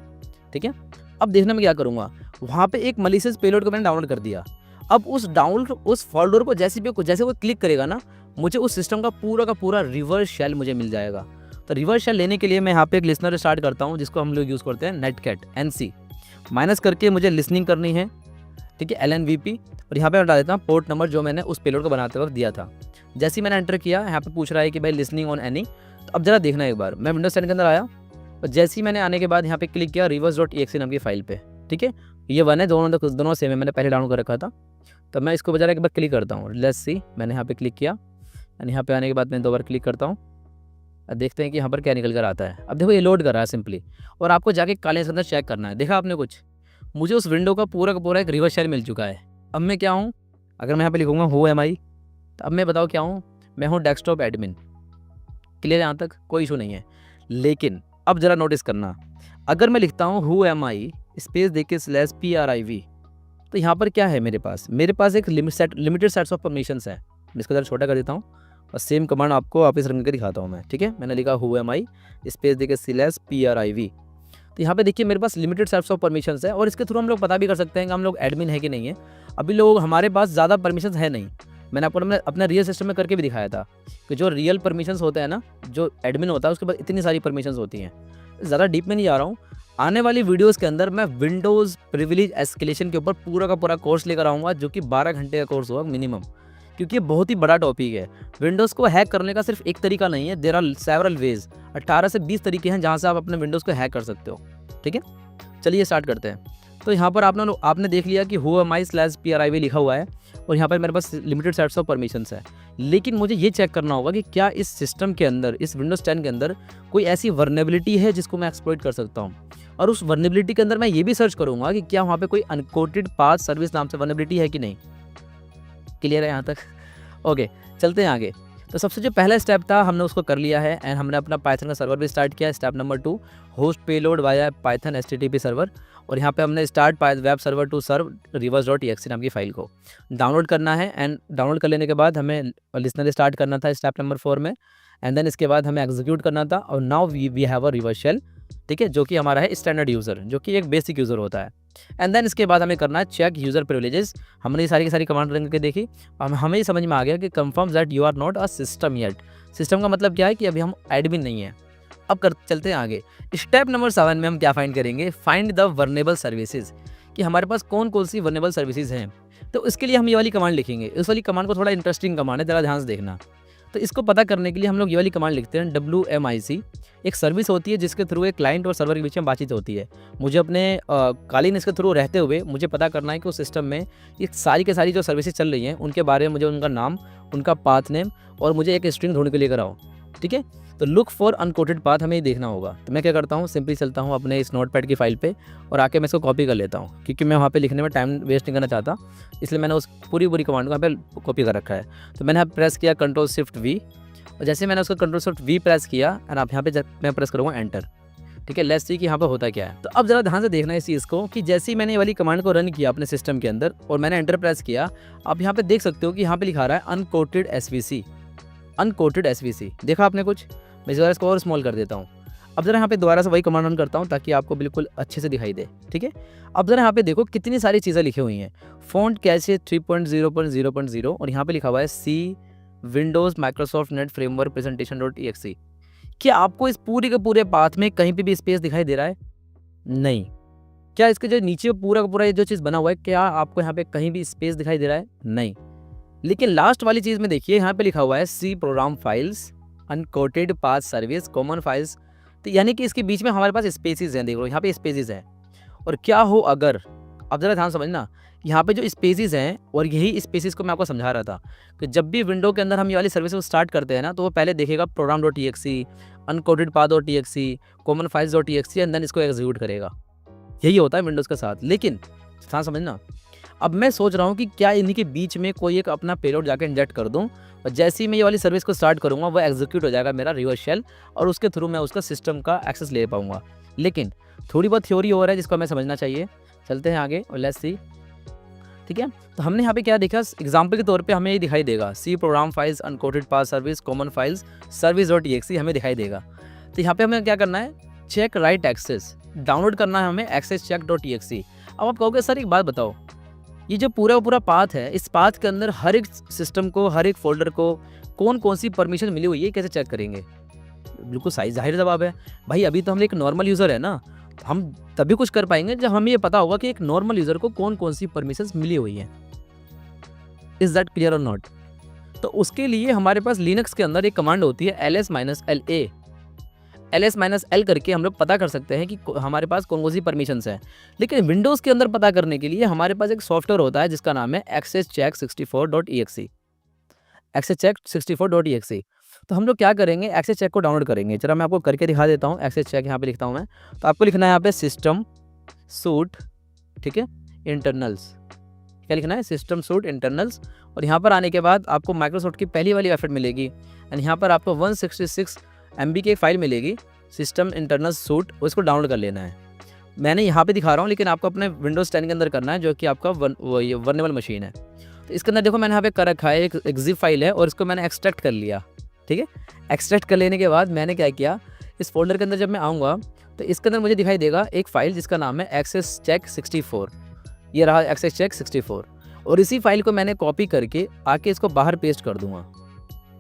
ठीक है, अब देखना मैं क्या करूँगा, वहाँ पे एक मलिशियस पेलोड को मैंने डाउनलोड कर दिया। अब उस फोल्डर को जैसे वो क्लिक करेगा ना, मुझे उस सिस्टम का पूरा रिवर्स शेल मुझे मिल जाएगा। तो रिवर्स शेल लेने के लिए मैं यहाँ पे एक लिसनर स्टार्ट करता हूँ, जिसको हम लोग यूज़ करते हैं नेटकैट NC माइनस करके मुझे लिसनिंग करनी है। ठीक है, LNVP और यहाँ पे मैं डाल देता हूँ पोर्ट नंबर जो मैंने उस पेलोड को बनाते वक्त दिया था। जैसे ही मैंने एंटर किया, यहाँ पे पूछ रहा है कि भाई लिसनिंग ऑन एनी। तो अब जरा देखना एक बार, मैं विंडोज 10 के अंदर आया और जैसे ही मैंने आने के बाद यहाँ पे क्लिक किया reverse.exe नाम की फाइल पे। ठीक है, ये 1 है, दोनों सेम है, मैंने पहले डाउनलोड कर रखा था। तो मैं इसको बजाय एक बार क्लिक करता हूँ, लेट्स सी। मैंने यहाँ पे क्लिक किया एंड यहाँ पे आने के बाद मैं 2 बार क्लिक करता हूँ। अब देखते हैं कि यहाँ पर क्या निकल कर आता है। अब देखो ये लोड कर रहा है सिंपली, और आपको जाके काले के अंदर चेक करना है। देखा आपने कुछ, मुझे उस विंडो का पूरा एक रिवर्स शेल मिल चुका है। अब मैं क्या हूँ, अगर मैं यहाँ पे लिखूँगा हु एम आई, तो अब मैं बताओ क्या हूँ, मैं हूँ डेस्कटॉप एडमिन। क्लियर, यहाँ तक कोई इशू नहीं है। लेकिन अब ज़रा नोटिस करना, अगर मैं लिखता हूँ हु एम आई स्पेस देके /PRIV, तो यहाँ पर क्या है मेरे पास एक लिमिटेड सेट्स ऑफ परमिशंस है। मैं इसको ज़रा छोटा कर देता हूँ और सेम कमांड आपको वापस रंग के दिखाता हूँ मैं। ठीक है, मैंने लिखा हु एम आई स्पेस देके /PRIV। तो यहाँ पे देखिए मेरे पास लिमिटेड सेट्स ऑफ परमिशंस है और इसके थ्रू हम लोग पता भी कर सकते हैं कि हम लोग एडमिन है कि नहीं है। अभी लोग हमारे पास ज़्यादा परमिशंस है नहीं। मैंने आपको अपना रियल सिस्टम में करके भी दिखाया था कि जो रियल परमिशंस होते हैं ना, जो एडमिन होता है उसके पास इतनी सारी परमिशंस होती हैं। ज़्यादा डीप में नहीं जा रहा हूँ। आने वाली वीडियोस के अंदर मैं विंडोज़ प्रिविलेज एस्केलेशन के ऊपर पूरा का पूरा कोर्स लेकर आऊँगा, जो कि 12 घंटे का कोर्स होगा मिनिमम, क्योंकि ये बहुत ही बड़ा टॉपिक है। विंडोज़ को हैक करने का सिर्फ एक तरीका नहीं है, देयर आर सेवरल वेज। 18 से 20 तरीके हैं जहाँ से आप अपने विंडोज़ को हैक कर सकते हो। ठीक है, चलिए स्टार्ट करते हैं। तो यहाँ पर आपने देख लिया कि हु एम आई /PRIV लिखा हुआ है और यहाँ पर मेरे पास लिमिटेड सेट्स ऑफ परमिशंस है। लेकिन मुझे ये चेक करना होगा कि क्या इस सिस्टम के अंदर, इस विंडोज़ 10 के अंदर कोई ऐसी वर्नेबिलिटी है जिसको मैं एक्सप्लॉइट कर सकता हूँ। और उस वर्नेबिलिटी के अंदर मैं ये भी सर्च करूँगा कि क्या वहाँ पे कोई अनकोटेड पाथ सर्विस नाम से वर्नेबिलिटी है कि नहीं। क्लियर है यहाँ तक? ओके, चलते हैं आगे। तो सबसे जो पहला स्टेप था हमने उसको कर लिया है एंड हमने अपना पाइथन का सर्वर भी स्टार्ट किया। Step number 2, host payload via Python HTTP server, और यहाँ पे हमने start web server to serve reverse.exe नाम की फाइल को डाउनलोड करना है। एंड डाउनलोड कर लेने के बाद हमें लिसनर स्टार्ट करना था स्टेप नंबर 4 में। एंड देन इसके बाद हमें एग्जीक्यूट करना था, और now we have a reverse shell, ठीक है, जो कि हमारा है स्टैंडर्ड यूज़र, जो कि एक बेसिक यूज़र होता है। एंड देन इसके बाद हमें करना है चेक यूज़र प्रिविलेजेस। हमने ये सारी की सारी कमांड रन करके देखी, हमें ये समझ में आ गया कि confirm that you are not a system yet. System का मतलब क्या है कि अभी हम एडमिन नहीं है। अब चलते हैं आगे। स्टेप नंबर 7 में हम क्या फाइंड करेंगे, फाइंड द वर्नेबल सर्विसेज, कि हमारे पास कौन कौन सी वर्नेबल सर्विसेज हैं। तो इसके लिए हम ये वाली कमांड लिखेंगे। इस वाली कमांड को थोड़ा इंटरेस्टिंग कमांड है, ज़रा ध्यान से देखना। तो इसको पता करने के लिए हम लोग ये वाली कमांड लिखते हैं WMIC। एक सर्विस होती है जिसके थ्रू एक क्लाइंट और सर्वर के बीच में बातचीत होती है। मुझे अपने कालीन इसके थ्रू रहते हुए मुझे पता करना है कि उस सिस्टम में ये सारी के सारी जो सर्विसेज चल रही हैं उनके बारे में मुझे उनका नाम, उनका पाथ नेम और मुझे एक स्ट्रिंग ढूंढ के लेकर आओ, ठीक है। तो लुक फॉर अनकोटेड पाथ हमें ये देखना होगा। तो मैं क्या करता हूँ, सिंपली चलता हूँ अपने इस नोटपैड की फाइल पे और आके मैं इसको कॉपी कर लेता हूँ, क्योंकि मैं वहाँ पे लिखने में टाइम वेस्ट नहीं करना चाहता, इसलिए मैंने उस पूरी कमांड को यहाँ पे कॉपी कर रखा है। तो मैंने यहाँ प्रेस किया Ctrl+Shift+V, और जैसे मैंने उसको Ctrl+Shift+V प्रेस किया और आप यहाँ पे मैं प्रेस करूँगा एंटर, ठीक है। लेट्स सी कि यहाँ पर होता क्या है। तो अब ज़रा ध्यान से देखना है इस चीज़ को, कि जैसे ही मैंने ये वाली कमांड को रन किया अपने सिस्टम के अंदर और मैंने एंटर प्रेस किया, आप यहाँ पे देख सकते हो कि यहाँ पे लिखा रहा है अनकोटेड SVC, अनकोटेड SVC। देखा आपने कुछ? मैं ज़रा इसको और स्मॉल कर देता हूँ। अब ज़रा यहाँ पे दोबारा से वही कमांड रन करता हूँ ताकि आपको बिल्कुल अच्छे से दिखाई दे, ठीक है। अब ज़रा यहाँ पे देखो कितनी सारी चीज़ें लिखी हुई हैं। फ़ॉन्ट कैसे 3.0.0.0 और यहाँ पे लिखा हुआ है C Windows Microsoft net framework प्रेजेंटेशन.exe। क्या आपको इस पूरे के पूरे पाथ में कहीं पे भी स्पेस दिखाई दे रहा है? नहीं। क्या इसके जो नीचे पूरा का पूरा ये जो चीज़ बना हुआ है, क्या आपको यहाँ पे कहीं भी स्पेस दिखाई दे रहा है? नहीं। लेकिन लास्ट वाली चीज़ में देखिए, यहाँ पे लिखा हुआ है C program files unquoted path service common files. तो यानी कि इसके बीच में हमारे पास स्पेसेस हैं, देख लो यहाँ पे स्पेसेस हैं। और क्या हो अगर, अब ज़रा ध्यान समझना, यहाँ पे जो स्पेसेस हैं, और यही स्पेसेस को मैं आपको समझा रहा था कि जब भी विंडो के अंदर हम ये वाली सर्विस को स्टार्ट करते हैं ना, तो वो पहले देखेगा program.exe, अनकोटेड path.exe, कॉमन फाइल्स.exe एंड देन इसको एग्जीक्यूट करेगा। यही होता है विंडोज़ के साथ। लेकिन ध्यान समझना, अब मैं सोच रहा हूँ कि क्या इन्हीं के बीच में कोई एक अपना पेलोड जाकर इंजेक्ट कर दूँ, और जैसे ही मैं ये वाली सर्विस को स्टार्ट करूँगा वो एग्जीक्यूट हो जाएगा मेरा रिवर्स शेल, और उसके थ्रू मैं उसका सिस्टम का एक्सेस ले पाऊँगा। लेकिन थोड़ी बहुत थ्योरी हो रहा है जिसको हमें समझना चाहिए। चलते हैं आगे और लेट्स सी, ठीक है। तो हमने यहाँ पे क्या देखा, एग्जाम्पल के तौर पे हमें ये दिखाई देगा C program files unquoted path service common files सर्विस.exe हमें दिखाई देगा। तो यहाँ पे हमें क्या करना है, चेक राइट एक्सेस, डाउनलोड करना है हमें एक्सेस check.exe। अब आप कहोगे सर एक बात बताओ, ये जो पूरा पाथ है, इस पाथ के अंदर हर एक सिस्टम को, हर एक फोल्डर को कौन कौन सी परमिशन मिली हुई है, कैसे चेक करेंगे? बिल्कुल सही जाहिर जवाब है भाई, अभी तो हम एक नॉर्मल यूज़र है ना, हम तभी कुछ कर पाएंगे जब हमें ये पता होगा कि एक नॉर्मल यूज़र को कौन कौन सी परमिशंस मिली हुई हैं। इज़ दैट क्लियर और नॉट? तो उसके लिए हमारे पास लिनक्स के अंदर एक कमांड होती है ls-la, ls-l करके हम लोग पता कर सकते हैं कि हमारे पास कौन कौन सी परमिशंस हैं। लेकिन विंडोज़ के अंदर पता करने के लिए हमारे पास एक सॉफ्टवेयर होता है जिसका नाम है accesscheck64.exe, accesscheck64.exe। तो हम लोग क्या करेंगे, एक्सेस चेक को डाउनलोड करेंगे। चलो मैं आपको करके दिखा देता हूँ। एक्सेस चेक यहाँ पे लिखता हूँ मैं, तो आपको लिखना है यहाँ पे सिस्टम सूट, ठीक है, इंटरनल्स। क्या लिखना है, सिस्टम सूट इंटरनल्स। और यहाँ पर आने के बाद आपको माइक्रोसॉफ्ट की पहली वाली वेबसाइट मिलेगी, एंड यहाँ पर आपको 166 MB की एक फाइल मिलेगी सिस्टम इंटरनल सूट, उसको डाउनलोड कर लेना है। मैंने यहाँ पे दिखा रहा हूँ, लेकिन आपको अपने विंडोज़ 10 के अंदर करना है, जो कि आपका वर्नेबल मशीन है। तो इसके अंदर देखो मैंने यहाँ पे कर रखा है, एक zip फाइल है और इसको मैंने एक्सट्रैक्ट कर लिया, ठीक है। एक्सट्रैक्ट कर लेने के बाद मैंने क्या किया, इस फोल्डर के अंदर जब मैं आऊँगा तो इसके अंदर मुझे दिखाई देगा एक फ़ाइल जिसका नाम है accesscheck64। ये रहा accesscheck64, और इसी फाइल को मैंने कॉपी करके आके इसको बाहर पेस्ट कर दूंगा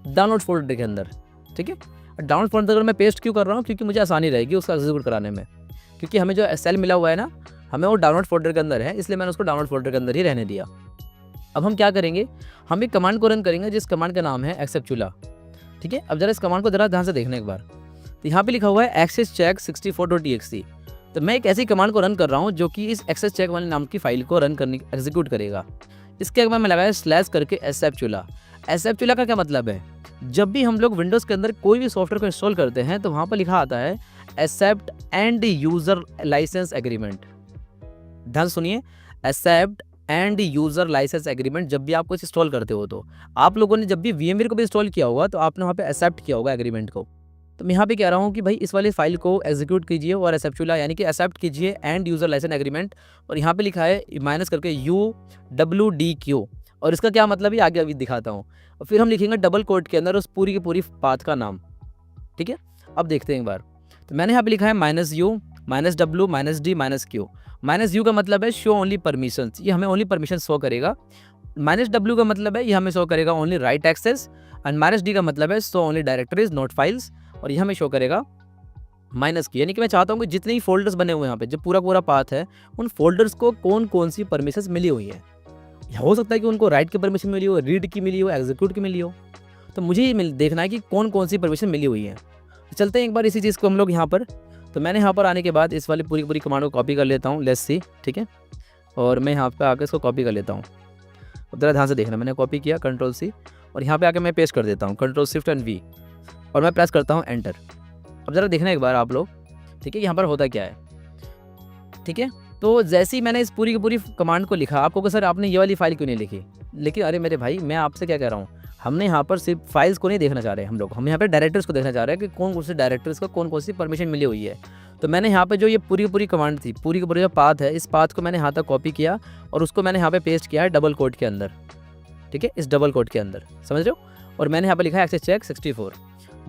डाउनलोड फोल्डर के अंदर, ठीक है। डाउनलोड फोल्डर अगर मैं पेस्ट क्यों कर रहा हूँ, क्योंकि मुझे आसानी रहेगी उसका एग्जीक्यूट कराने में, क्योंकि हमें जो सेल मिला हुआ है ना, हमें वो डाउनलोड फोल्डर के अंदर है, इसलिए मैंने उसको डाउनलोड फोल्डर के अंदर ही रहने दिया। अब हम क्या करेंगे, हम एक कमांड को रन करेंगे जिस कमांड का नाम है एक्सेप्चुला, ठीक है। अब जरा इस कमांड को जरा ध्यान से देखना एक बार। तो यहाँ पे लिखा हुआ है accesscheck64.exe। तो मैं एक ऐसी कमांड को रन कर रहा हूँ जो कि इस एक्सेस चेक वाले नाम की फाइल को रन करने एग्जीक्यूट करेगा। इसके बाद मैं लगाया स्लैश करके एक्सेप्चुला। एक्सेप्चुला का क्या मतलब है, जब भी हम लोग विंडोज़ के अंदर कोई भी सॉफ्टवेयर को इंस्टॉल करते हैं तो वहाँ पर लिखा आता है accept end user license agreement. ध्यान सुनिए, accept end user license agreement. जब भी आप कुछ इंस्टॉल करते हो, तो आप लोगों ने जब भी VMware को भी इंस्टॉल किया होगा तो आपने वहाँ पे एक्सेप्ट किया होगा एग्रीमेंट को। तो मैं यहाँ पे कह रहा हूँ कि भाई इस वाली फाइल को एग्जीक्यूट कीजिए और एक्सेप्चुला यानी कि एक्सेप्ट कीजिए एंड यूज़र लाइसेंस एग्रीमेंट। और यहाँ पे लिखा है माइनस करके UWDQ, और इसका क्या मतलब है आगे अभी दिखाता हूँ। और फिर हम लिखेंगे डबल कोट के अंदर उस पूरी की पूरी पाथ का नाम, ठीक है, अब देखते हैं एक बार। तो मैंने यहाँ पे लिखा है -u, -w, -d, -q। -u का मतलब है शो ओनली परमिशंस, ये हमें ओनली परमिशन शो करेगा। -w का मतलब है ये हमें शो करेगा only write access, and -d का मतलब है show only directories not files, और ये हमें शो करेगा -q। यानी कि मैं चाहता हूँ कि जितने ही फोल्डर्स बने हुए हैं यहाँ पे, जो पूरा पाथ है, उन फोल्डर्स को कौन कौन सी परमिशंस मिली हुई है। हो सकता है कि उनको राइट की परमिशन मिली हो, रीड की मिली हो, एग्जीक्यूट की मिली हो। तो मुझे ये देखना है कि कौन कौन सी परमिशन मिली हुई है। तो चलते हैं एक बार इसी चीज़ को हम लोग यहाँ पर। तो मैंने यहाँ पर आने के बाद इस वाली पूरी कमांड को कॉपी कर लेता हूँ, लेट्स सी, ठीक है। और मैं यहाँ पे आकर इसको कॉपी कर लेता हूँ। अब ज़रा ध्यान से देखना, मैंने कॉपी किया Ctrl+C, और यहाँ पे आके मैं पेस्ट कर देता हूँ Ctrl+Shift+V, और मैं प्रेस करता हूँ एंटर। अब ज़रा देखना एक बार आप लोग, ठीक है, यहाँ पर होता क्या है, ठीक है। तो जैसे ही मैंने इस पूरी की पूरी कमांड को लिखा, आपको सर आपने ये वाली फाइल क्यों नहीं लिखी, लेकिन अरे मेरे भाई, मैं आपसे क्या कह रहा हूँ, हमने यहाँ पर सिर्फ फाइल्स को नहीं देखना चाह रहे हम यहाँ पे डायरेक्टर्स को देखना चाह रहे हैं कि कौन कौन से डायरेक्टर्स को कौन कौन सी परमिशन मिली हुई है। तो मैंने यहाँ पे जो ये पूरी की पूरी कमांड थी, पूरी की पूरी जो पाथ है, इस पाथ को मैंने यहाँ तक कॉपी किया और उसको मैंने यहाँ पे पेस्ट किया है डबल कोट के अंदर, ठीक है, इस डबल कोट के अंदर, समझ रहे हो। और मैंने यहाँ पर लिखा है एक्सेस चेक 64।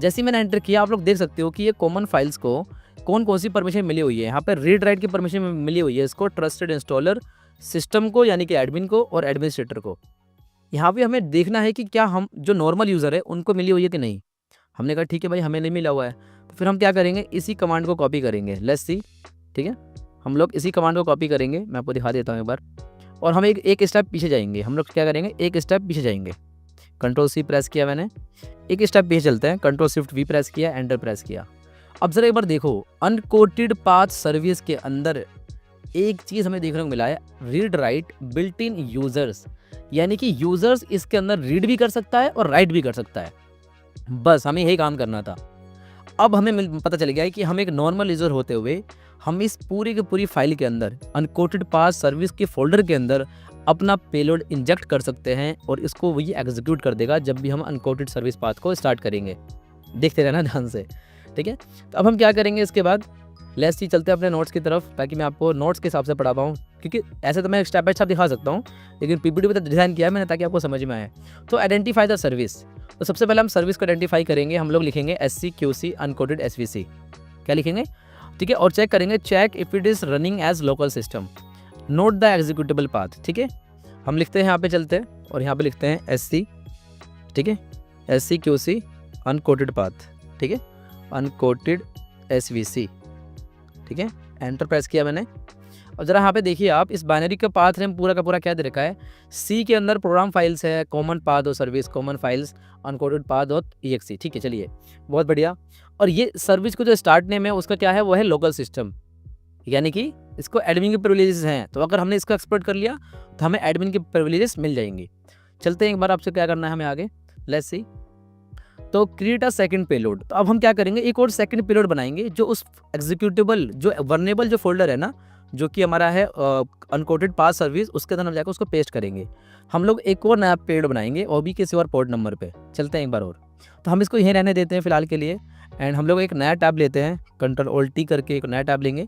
जैसे ही मैंने एंटर किया, आप लोग देख सकते हो कि ये कॉमन फाइल्स को कौन कौन सी परमिशन मिली हुई है। यहाँ पर रीड राइट की परमिशन मिली हुई है इसको, ट्रस्टेड इंस्टॉलर, सिस्टम को यानी कि एडमिन को, और एडमिनिस्ट्रेटर को। यहाँ पे हमें देखना है कि क्या हम जो नॉर्मल यूज़र है उनको मिली हुई है कि नहीं। हमने कहा ठीक है भाई, हमें नहीं मिला हुआ है, तो फिर हम क्या करेंगे, इसी कमांड को कॉपी करेंगे, लेट्स सी, ठीक है। हम लोग इसी कमांड को कॉपी करेंगे, मैं आपको दिखा देता हूँ एक बार, और हम एक स्टेप पीछे जाएंगे। हम लोग क्या करेंगे, एक स्टेप पीछे जाएंगे। Ctrl+C प्रेस किया मैंने, एक स्टेप पीछे चलते हैं, Ctrl+Shift+V प्रेस किया, एंटर प्रेस किया। अब जरा एक बार देखो, अनकोटेड पाथ सर्विस के अंदर एक चीज़ हमें देखने को मिला है, read write built in users, यानी कि यूज़र्स इसके अंदर रीड भी कर सकता है और राइट भी कर सकता है। बस हमें यही काम करना था। अब हमें पता चल गया है कि हम एक नॉर्मल यूज़र होते हुए हम इस पूरी की पूरी फाइल के अंदर अनकोटेड पाथ सर्विस के फोल्डर के अंदर अपना पेलोड इंजेक्ट कर सकते हैं, और इसको वही एग्जीक्यूट कर देगा जब भी हम अनकोटेड सर्विस पाथ को स्टार्ट करेंगे। देखते रहना ध्यान से, ठीक है। तो अब हम क्या करेंगे इसके बाद, लेट्स सी, चलते हैं अपने नोट्स की तरफ, ताकि मैं आपको नोट्स के हिसाब से पढ़ा पाऊँ, क्योंकि ऐसे तो मैं स्टेप बाय स्टेप दिखा सकता हूँ, लेकिन पीपीटी पे तो डिज़ाइन किया है मैंने ताकि आपको समझ में आए। तो आइडेंटिफाई द सर्विस, तो सबसे पहले हम सर्विस को आइडेंटिफाई करेंगे। हम लोग लिखेंगे SCQC अनकोटेड SVC, क्या लिखेंगे, ठीक है, और चेक करेंगे, check if it is running as local system, note the executable path, ठीक है। हम लिखते हैं, यहाँ पे चलते हैं और यहाँ पे लिखते हैं SC, ठीक है, SCQC अनकोटेड पाथ, ठीक है, अनकोटेड SVC, ठीक है, एंटर प्रेस किया मैंने। और ज़रा यहाँ पे देखिए आप, इस बाइनरी का पाथ नेम पूरा का पूरा क्या दे रखा है, सी के अंदर प्रोग्राम फाइल्स है, कॉमन पाथ और service, common files, unquoted path और EXE, ठीक है, चलिए बहुत बढ़िया। और ये सर्विस को जो स्टार्ट नेम है उसका क्या है, वो है लोकल सिस्टम, यानी कि इसको एडमिन के प्रिविलेजेस हैं। तो अगर हमने इसको एक्सप्लोर कर लिया तो हमें एडमिन के प्रिविलेजेस मिल जाएंगी। चलते हैं एक बार, आपसे क्या करना है हमें आगे, लेट्स सी। तो क्रिएट अ सेकंड पेलोड, तो अब हम क्या करेंगे, एक और सेकंड पेलोड बनाएंगे जो उस एग्जीक्यूटेबल, जो वर्नेबल जो फोल्डर है ना, जो कि हमारा है अनकोटेड पाथ सर्विस, उसके अंदर हम जाकर उसको पेस्ट करेंगे। हम लोग एक और नया पेलोड बनाएंगे, और भी किसी और पोर्ट नंबर पे। चलते हैं एक बार और, तो हम इसको यहीं रहने देते हैं फिलहाल के लिए, एंड हम लोग एक नया टैब लेते हैं, Ctrl+Alt करके एक नया टैब लेंगे,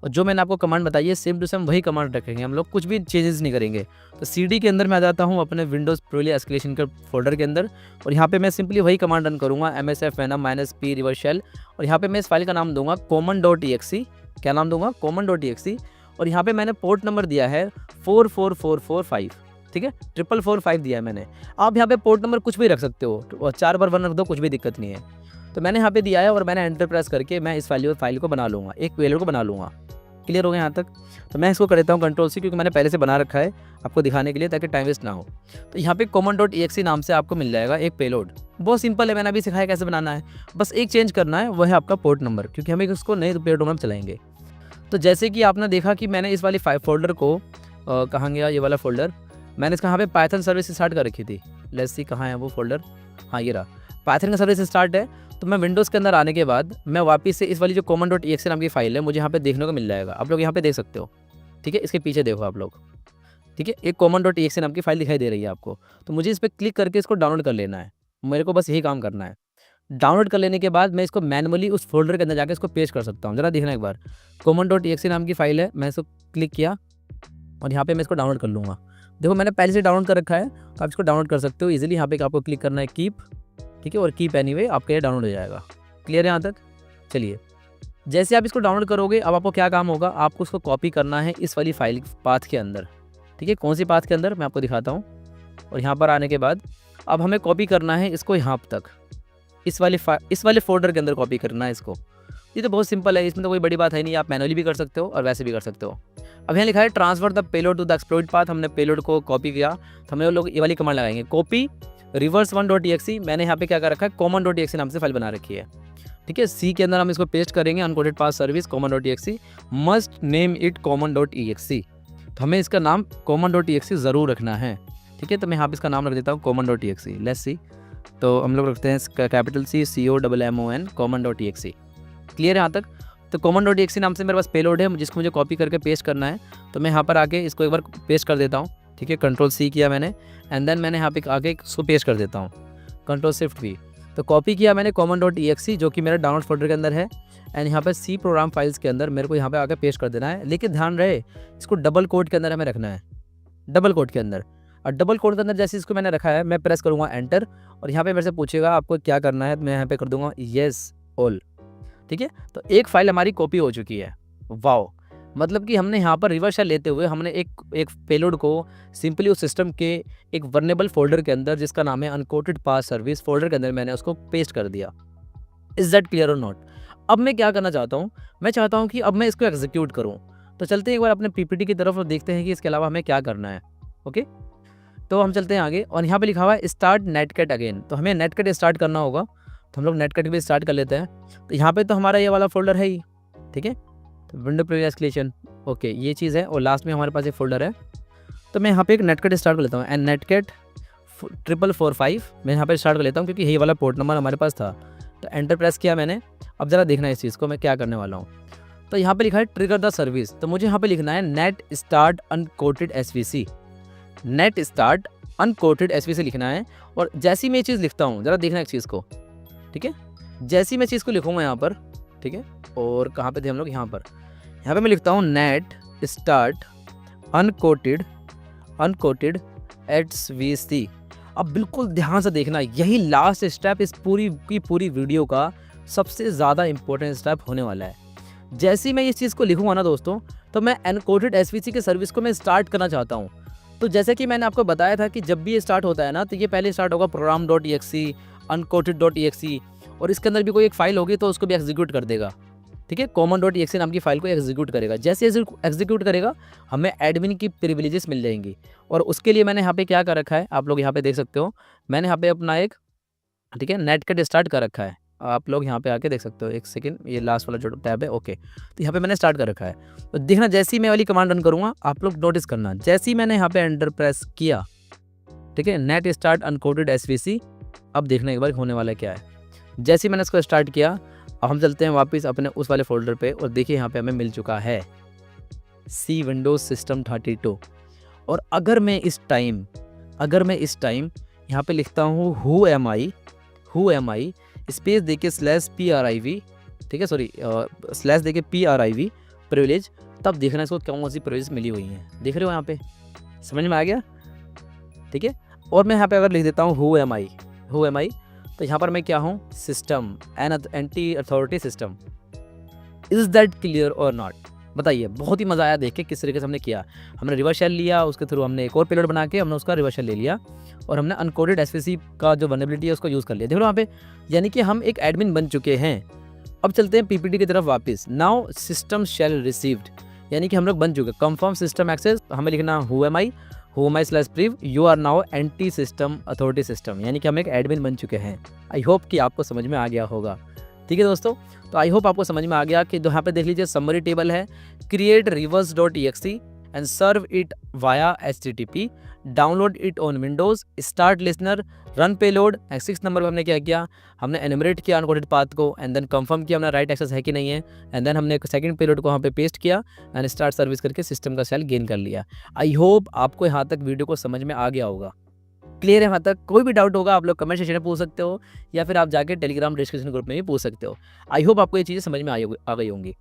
और जो मैंने आपको कमांड बताई है सेम टू सेम वही कमांड रखेंगे, हम लोग कुछ भी चेंजेस नहीं करेंगे। तो CD के अंदर मैं आ जाता हूँ अपने विंडोज़ प्रिविलेज एस्केलेशन के फोल्डर के अंदर, और यहाँ पे मैं सिंपली वही कमांड रन करूँगा, MSF venom -p reverse shell, और यहाँ पे मैं इस फाइल का नाम दूंगा common.exe, क्या नाम दूंगा, common.exe, और यहाँ पे मैंने पोर्ट नंबर दिया है 44445, ठीक है, 4445 दिया है मैंने। आप यहाँ पे पोर्ट नंबर कुछ भी रख सकते हो, और 4 बार 1 रख दो, कुछ भी दिक्कत नहीं है। तो मैंने यहाँ पे दिया है, और मैंने एंटर प्रेस करके मैं इस फाइल को बना लूँगा, एक पेलोड को बना लूँगा। क्लियर हो गया यहाँ तक। तो मैं इसको कर देता हूँ Ctrl+C, क्योंकि मैंने पहले से बना रखा है आपको दिखाने के लिए, ताकि टाइम वेस्ट ना हो। तो यहाँ पे common.exe नाम से आपको मिल जाएगा एक पेलोड, बहुत सिंपल है, मैंने अभी सिखाया कैसे बनाना है। बस एक चेंज करना है, वह है आपका पोर्ट नंबर, क्योंकि हम इसको नए पेलोड में चलाएंगे। तो जैसे कि आपने देखा कि मैंने इस वाली फोल्डर को कहाँ गया, ये वाला फोल्डर, मैंने इसका यहाँ पे पाइथन सर्विस स्टार्ट कर रखी थी। लेट्स सी कहाँ है वो फोल्डर, हाँ ये रहा, पाइथन का सर्विस स्टार्ट है। तो मैं विंडोज़ के अंदर आने के बाद मैं वापस से इस वाली जो common.exe नाम की फाइल है, मुझे यहाँ पे देखने को मिल जाएगा। आप लोग यहाँ पे देख सकते हो, ठीक है, इसके पीछे देखो आप लोग, ठीक है, एक common.exe नाम की फाइल दिखाई दे रही है आपको। तो मुझे इस पर क्लिक करके इसको डाउनलोड कर लेना है, मेरे को बस यही काम करना है। डाउनलोड कर लेने के बाद मैं इसको मैनुअली उस फोल्डर के अंदर जाकर इसको पेस्ट कर सकता हूँ। ज़रा देखना एक बार, common.exe नाम की फाइल है, मैं इसको क्लिक किया और यहाँ पे मैं इसको डाउनलोड कर लूँगा। देखो मैंने पहले से डाउनलोड कर रखा है, तो आप इसको डाउनलोड कर सकते हो ईजिली। यहाँ पे आपको क्लिक करना है कीप, ठीक है, और कीप एनीवे आपका ये डाउनलोड हो जाएगा। क्लियर है यहाँ तक? चलिए, जैसे आप इसको डाउनलोड करोगे अब आपको क्या काम होगा, आपको उसको कॉपी करना है इस वाली फाइल पाथ के अंदर। ठीक है, कौन सी पाथ के अंदर मैं आपको दिखाता हूँ। और यहाँ पर आने के बाद अब हमें कॉपी करना है इसको यहाँ तक, इस वाले फोल्डर के अंदर कॉपी करना है इसको। ये तो बहुत सिंपल है, इसमें तो कोई बड़ी बात है नहीं, आप मैनुअली भी कर सकते हो और वैसे भी कर सकते हो। अब यहाँ लिखा है transfer the payload to the exploit path, हमने पेलोड को कॉपी किया तो हम लोग ये वाली कमांड लगाएंगे, कॉपी reverse1.exe। मैंने यहाँ पे क्या कर रखा है, common.exe नाम से फाइल बना रखी है। ठीक है, सी के अंदर हम इसको पेस्ट करेंगे, unquoted path service common.exe, must name it common.exe। तो हमें इसका नाम common.exe ज़रूर रखना है। ठीक है, तो मैं यहाँ पे इसका नाम रख देता हूँ common.exe। लेट्स सी, तो हम लोग रखते हैं इसका capital C COMMON common.exe। Clear है यहाँ तक? तो common.exe नाम से मेरे पास पेलोड है जिसको मुझे कॉपी करके पेस्ट करना है। तो मैं यहाँ पर आके इसको एक बार पेस्ट कर देता हूँ। ठीक है, Ctrl+C किया मैंने एंड देन मैंने यहाँ पे आगे इसको पेस्ट कर देता हूँ, Ctrl+Shift+V। तो कॉपी किया मैंने common.exe जो कि मेरा डाउनलोड फोल्डर के अंदर है एंड यहाँ पे C प्रोग्राम फाइल्स के अंदर मेरे को यहाँ पे आके पेस्ट कर देना है। लेकिन ध्यान रहे इसको डबल कोट के अंदर हमें रखना है, डबल कोट के अंदर। और डबल कोट के अंदर जैसे इसको मैंने रखा है मैं प्रेस करूँगा एंटर और यहाँ पे मेरे से पूछेगा आपको क्या करना है, मैं यहाँ पे कर दूंगा येस ऑल। ठीक है, तो एक फाइल हमारी कॉपी हो चुकी है। वाओ, मतलब कि हमने यहाँ पर रिवर्स शेल लेते हुए हमने एक पेलोड को सिंपली उस सिस्टम के एक वर्नेबल फोल्डर के अंदर जिसका नाम है अनकोटेड पाथ सर्विस फोल्डर के अंदर मैंने उसको पेस्ट कर दिया। इज दैट क्लियर और नॉट? अब मैं क्या करना चाहता हूँ, मैं चाहता हूँ कि अब मैं इसको एग्जीक्यूट करूँ। तो चलते हैं एक बार अपने पीपीटी की तरफ और देखते हैं कि इसके अलावा हमें क्या करना है। ओके, तो हम चलते हैं आगे और यहाँ पे लिखा हुआ है स्टार्ट नेटकट अगेन। तो हमें नेटकट स्टार्ट करना होगा, तो हम लोग नेटकट भी स्टार्ट कर लेते हैं। तो यहाँ पे तो हमारा ये वाला फोल्डर है ही। ठीक है, तो विंडो प्रीव्यू एस्केलेशन, ओके ये चीज़ है और लास्ट में हमारे पास एक फोल्डर है। तो मैं यहाँ पे एक नेटकट स्टार्ट कर लेता हूँ एंड नेटकट 4445 मैं यहाँ पे स्टार्ट कर लेता हूँ क्योंकि यही वाला पोर्ट नंबर हमारे पास था। तो एंटर प्रेस किया मैंने। अब ज़रा देखना है इस चीज़ को मैं क्या करने वाला हूँ। तो यहाँ पे लिखा है ट्रिगर द सर्विस, तो मुझे यहाँ पे लिखना है net start unquoted SVC, net start unquoted SVC लिखना है। और जैसी मैं ये चीज़ लिखता हूँ ज़रा देखना एक चीज़ को। ठीक है, जैसी मैं चीज़ को लिखूँगा यहाँ पर, ठीक है, और कहाँ पे थे हम लोग, यहाँ पे मैं लिखता हूँ नेट स्टार्ट अनकोटेड SVC। अब बिल्कुल ध्यान से देखना, यही लास्ट स्टेप इस पूरी वीडियो का सबसे ज़्यादा इंपॉर्टेंट स्टेप होने वाला है। जैसे ही मैं इस चीज़ को लिखूँगा ना दोस्तों, तो मैं अनकोटेड SVC के सर्विस को मैं स्टार्ट करना चाहता हूँ। तो जैसे कि मैंने आपको बताया था कि जब भी ये स्टार्ट होता है ना, तो ये पहले स्टार्ट होगा program.exe uncoated.exe और इसके अंदर भी कोई एक फाइल होगी तो उसको भी एग्जीक्यूट कर देगा। ठीक है, common.exe नाम की फाइल को एग्जीक्यूट करेगा। जैसे एग्जीक्यूट करेगा हमें एडमिन की प्रिविलेजेस मिल जाएंगी। और उसके लिए मैंने यहाँ पे क्या कर रखा है, आप लोग यहाँ पे देख सकते हो, मैंने यहाँ पे अपना एक, ठीक है, नेटकट स्टार्ट कर रखा है। आप लोग यहाँ पे आके देख सकते हो, एक सेकंड, ये लास्ट वाला जो टैब है, ओके, तो यहाँ पे मैंने स्टार्ट कर रखा है। तो देखना जैसे ही मैं वाली कमांड रन करूँगा आप लोग नोटिस करना, जैसे ही मैंने यहाँ पे एंटर प्रेस किया, ठीक है, नेट स्टार्ट अनकोटेड SVC, अब देखना एक बार होने वाला क्या है। जैसे ही मैंने इसको स्टार्ट किया, अब हम चलते हैं वापस अपने उस वाले फोल्डर पे और देखिए यहाँ पे हमें मिल चुका है C विंडोज सिस्टम 32। और अगर मैं इस टाइम यहाँ पे लिखता हूँ who am I स्पेस देके /priv, ठीक है, सॉरी स्लैश देके priv प्रिविलेज, तब देखना इसको कौन सी प्रिविलेज मिली हुई हैं। देख रहे हो यहाँ पे, समझ में आ गया? ठीक है, और मैं यहाँ पे अगर लिख देता हूँ who am I तो यहाँ पर मैं क्या हूँ, system anti authority system. Is that clear और नॉट? बताइए, बहुत ही मज़ा आया देख के किस तरीके से हमने किया। हमने रिवर्स शेल लिया, उसके थ्रू हमने एक और पेलोड बना के हमने उसका रिवर्स शेल ले लिया और हमने अनकोडेड SVC का जो वल्नरेबिलिटी है उसको यूज़ कर लिया। देखो वहाँ पे, यानी कि हम एक एडमिन बन चुके हैं। अब चलते हैं PPT की तरफ वापस। नाउ सिस्टम शेल रिसीव्ड, यानी कि हम लोग बन चुके। कंफर्म सिस्टम एक्सेस, हमें लिखना who am I /priv you are now anti system authority system, यानी कि हम एक एडमिन बन चुके हैं। आई होप कि आपको समझ में आ गया होगा। ठीक है दोस्तों, तो आई होप आपको समझ में आ गया कि यहाँ पे देख लीजिए समरी टेबल है, create reverse.exe and serve it via HTTP, download it on Windows, start listener, run payload. 6 number पर हमने क्या किया, हमने एनुमरेट किया अनकोडेड पाथ को एंड देन कंफर्म किया हमने राइट एक्सेस है कि नहीं है एंड देन हमने एक सेकंड पेलोड को वहाँ पे पेस्ट किया एंड स्टार्ट सर्विस करके सिस्टम का शेल गेन कर लिया। आई होप आपको यहाँ तक वीडियो को समझ में आ गया होगा। क्लियर है यहाँ तक? कोई भी डाउट होगा आप लोग कमेंट सेक्शन में पूछ सकते हो या फिर आप जाके टेलीग्राम डिस्कशन ग्रुप में भी पूछ सकते हो। आई होप आपको ये चीज़ें समझ में आ गई होंगी।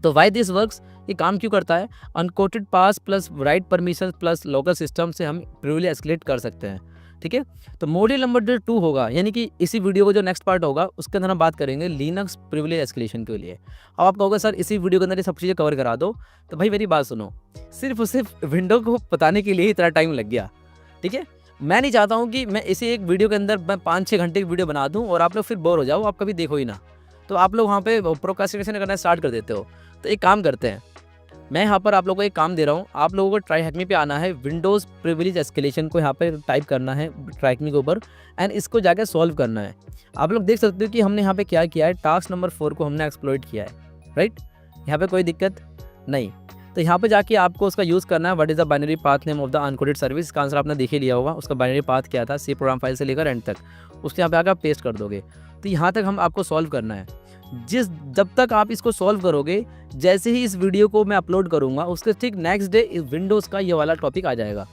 तो वाई दिस वर्क्स, ये काम क्यों करता है? Unquoted path plus write permission plus local system से हम प्रिविलेज एस्केलेट कर सकते हैं। ठीक है। तो मॉड्यूल नंबर जो 2 होगा, यानी कि इसी वीडियो का जो नेक्स्ट पार्ट होगा उसके अंदर हम बात करेंगे लिनक्स प्रिविलेज एस्केलेशन के लिए। अब आप कहोगे सर इसी वीडियो के अंदर ये सब चीज़ें कवर करा दो, तो भाई मेरी बात सुनो, सिर्फ और सिर्फ विंडो को बताने के लिए ही इतना टाइम लग गया, ठीक है। मैं नहीं चाहता हूँ कि मैं इसी एक वीडियो के अंदर मैं 5-6 घंटे की वीडियो बना दूँ और आप लोग फिर बोर हो जाओ, आप कभी देखो ही ना, तो आप लोग वहाँ पे प्रोक्रास्टिनेशन करना स्टार्ट कर देते हो। तो एक काम करते हैं, मैं यहाँ पर आप लोगों को एक काम दे रहा हूँ, आप लोगों को ट्राई हैकमी पे आना है, विंडोज़ प्रिविलेज एस्केलेशन को यहाँ पे टाइप करना है ट्राई हैकमी के ऊपर एंड इसको जाकर सॉल्व करना है। आप लोग देख सकते हो कि हमने यहाँ पे क्या किया है, टास्क नंबर 4 को हमने एक्सप्लॉइट किया है, राइट। यहाँ पे कोई दिक्कत नहीं। तो यहाँ पे जाके आपको उसका यूज़ करना है, what is the binary path name of the unquoted service, का आंसर आपने देख ही लिया होगा, उसका बाइनरी पाथ क्या था, सी प्रोग्राम फाइल से लेकर एंड तक, उसके यहाँ पे आकर पेस्ट कर दोगे। तो यहाँ तक हम आपको सॉल्व करना है। जब तक आप इसको सॉल्व करोगे, जैसे ही इस वीडियो को मैं अपलोड करूँगा उसके ठीक नेक्स्ट डे विंडोज़ का ये वाला टॉपिक आ जाएगा,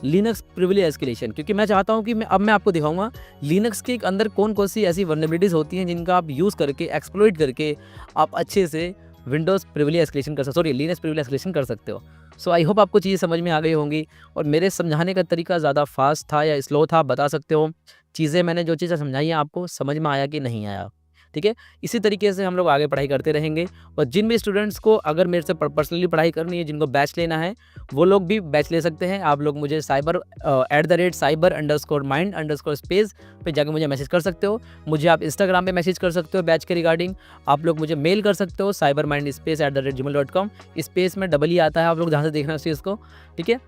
लिनक्स प्रिविलेज एस्केलेशन। क्योंकि मैं चाहता हूँ कि मैं आपको दिखाऊंगा लिनक्स के अंदर कौन कौन सी ऐसी वल्नरेबिलिटीज़ होती हैं जिनका आप यूज़ करके एक्सप्लॉइट करके आप अच्छे से विंडोज़ प्रिविलेज एस्केलेशन कर सकते हो, सॉरी लिनक्स प्रिविलेज एस्केलेशन कर सकते हो। सो आई होप आपको चीज़ें समझ में आ गई होंगी और मेरे समझाने का तरीका ज़्यादा फास्ट था या स्लो था, आप बता सकते हो। चीज़ें मैंने जो चीज़ें समझाई हैं आपको समझ में आया कि नहीं आया, ठीक है। इसी तरीके से हम लोग आगे पढ़ाई करते रहेंगे और जिन भी स्टूडेंट्स को अगर मेरे से पर्सनली पढ़ाई करनी है, जिनको बैच लेना है, वो लोग भी बैच ले सकते हैं। आप लोग मुझे cyber@cyber_mind_space पे जाकर मुझे मैसेज कर सकते हो। मुझे आप इंस्टाग्राम पे मैसेज कर सकते हो बैच के रिगार्डिंग। आप लोग मुझे मेल कर सकते हो cybermindspace@gmail.com, स्पेस में डबल ई आता है, आप लोग जहाँ से देखना उस चीज़ को, ठीक है।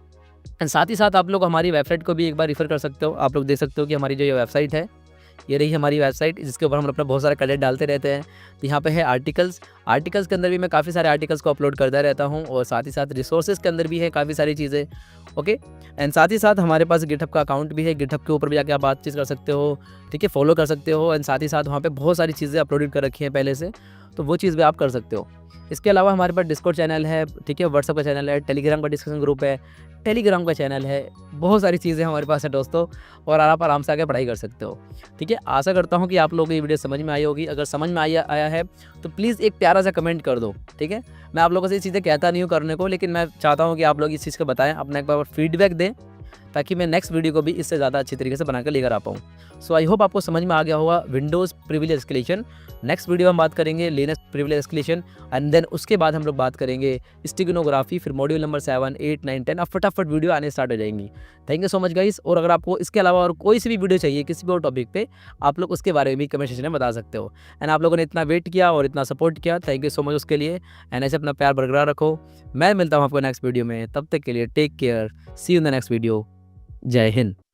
एंड साथ ही साथ आप लोग हमारी वेबसाइट को भी एक बार रेफर कर सकते हो। आप लोग देख सकते हो कि हमारी जो ये वेबसाइट है, ये रही हमारी वेबसाइट, जिसके ऊपर हम अपना बहुत सारा कंटेंट डालते रहते हैं। तो यहाँ पे है आर्टिकल्स के अंदर भी मैं काफ़ी सारे आर्टिकल्स को अपलोड करता रहता हूँ और साथ ही साथ रिसोर्सेज के अंदर भी है काफ़ी सारी चीज़ें, ओके। एंड साथ ही साथ हमारे पास गिटहब का अकाउंट भी है, गिटहब के ऊपर भी जाके आप बातचीत कर सकते हो, ठीक है, फॉलो कर सकते हो। एंड साथ ही साथ वहाँ पे बहुत सारी चीज़ें अपलोडेड कर रखी हैं पहले से, तो वो चीज़ भी आप कर सकते हो। इसके अलावा हमारे पास डिस्कॉर्ड चैनल है, ठीक है, व्हाट्सएप का चैनल है, टेलीग्राम का डिस्कशन ग्रुप है, टेलीग्राम का चैनल है, बहुत सारी चीज़ें हमारे पास है दोस्तों, और आप आराम से आके पढ़ाई कर सकते हो, ठीक है। आशा करता हूँ कि आप लोगों को ये वीडियो समझ में आई होगी। अगर समझ में आया है तो प्लीज़ एक प्यारा सा कमेंट कर दो, ठीक है। मैं आप लोगों से ये चीज़ें कहता नहीं हूँ करने को, लेकिन मैं चाहता हूँ कि आप लोग इस चीज़ को बताएं, अपना एक बार फीडबैक दें, ताकि मैं नेक्स्ट वीडियो को भी इससे ज़्यादा अच्छी तरीके से बनाकर लेकर आ पाऊँ। सो आई होप आपको समझ में आ गया होगा Windows privilege escalation. Next video हम बात करेंगे Linux privilege escalation and then उसके बाद हम लोग बात करेंगे स्टेगनोग्राफी, फिर मॉड्यूल नंबर 7, 8, 9, 10। अब फटाफट वीडियो आने स्टार्ट हो जाएंगी। Thank you so much guys. और अगर आपको इसके अलावा और कोई सी भी वीडियो चाहिए किसी भी और टॉपिक पे, आप लोग उसके बारे में भी कमेंट सेक्शन में बता सकते हो। एंड आप लोगों ने इतना वेट किया और इतना सपोर्ट किया, थैंक यू सो मच उसके लिए। एंड ऐसे अपना प्यार बरकरार रखो। मैं मिलता हूँ आपको नेक्स्ट वीडियो में, तब तक के लिए take care, see you in the next video. जय हिंद।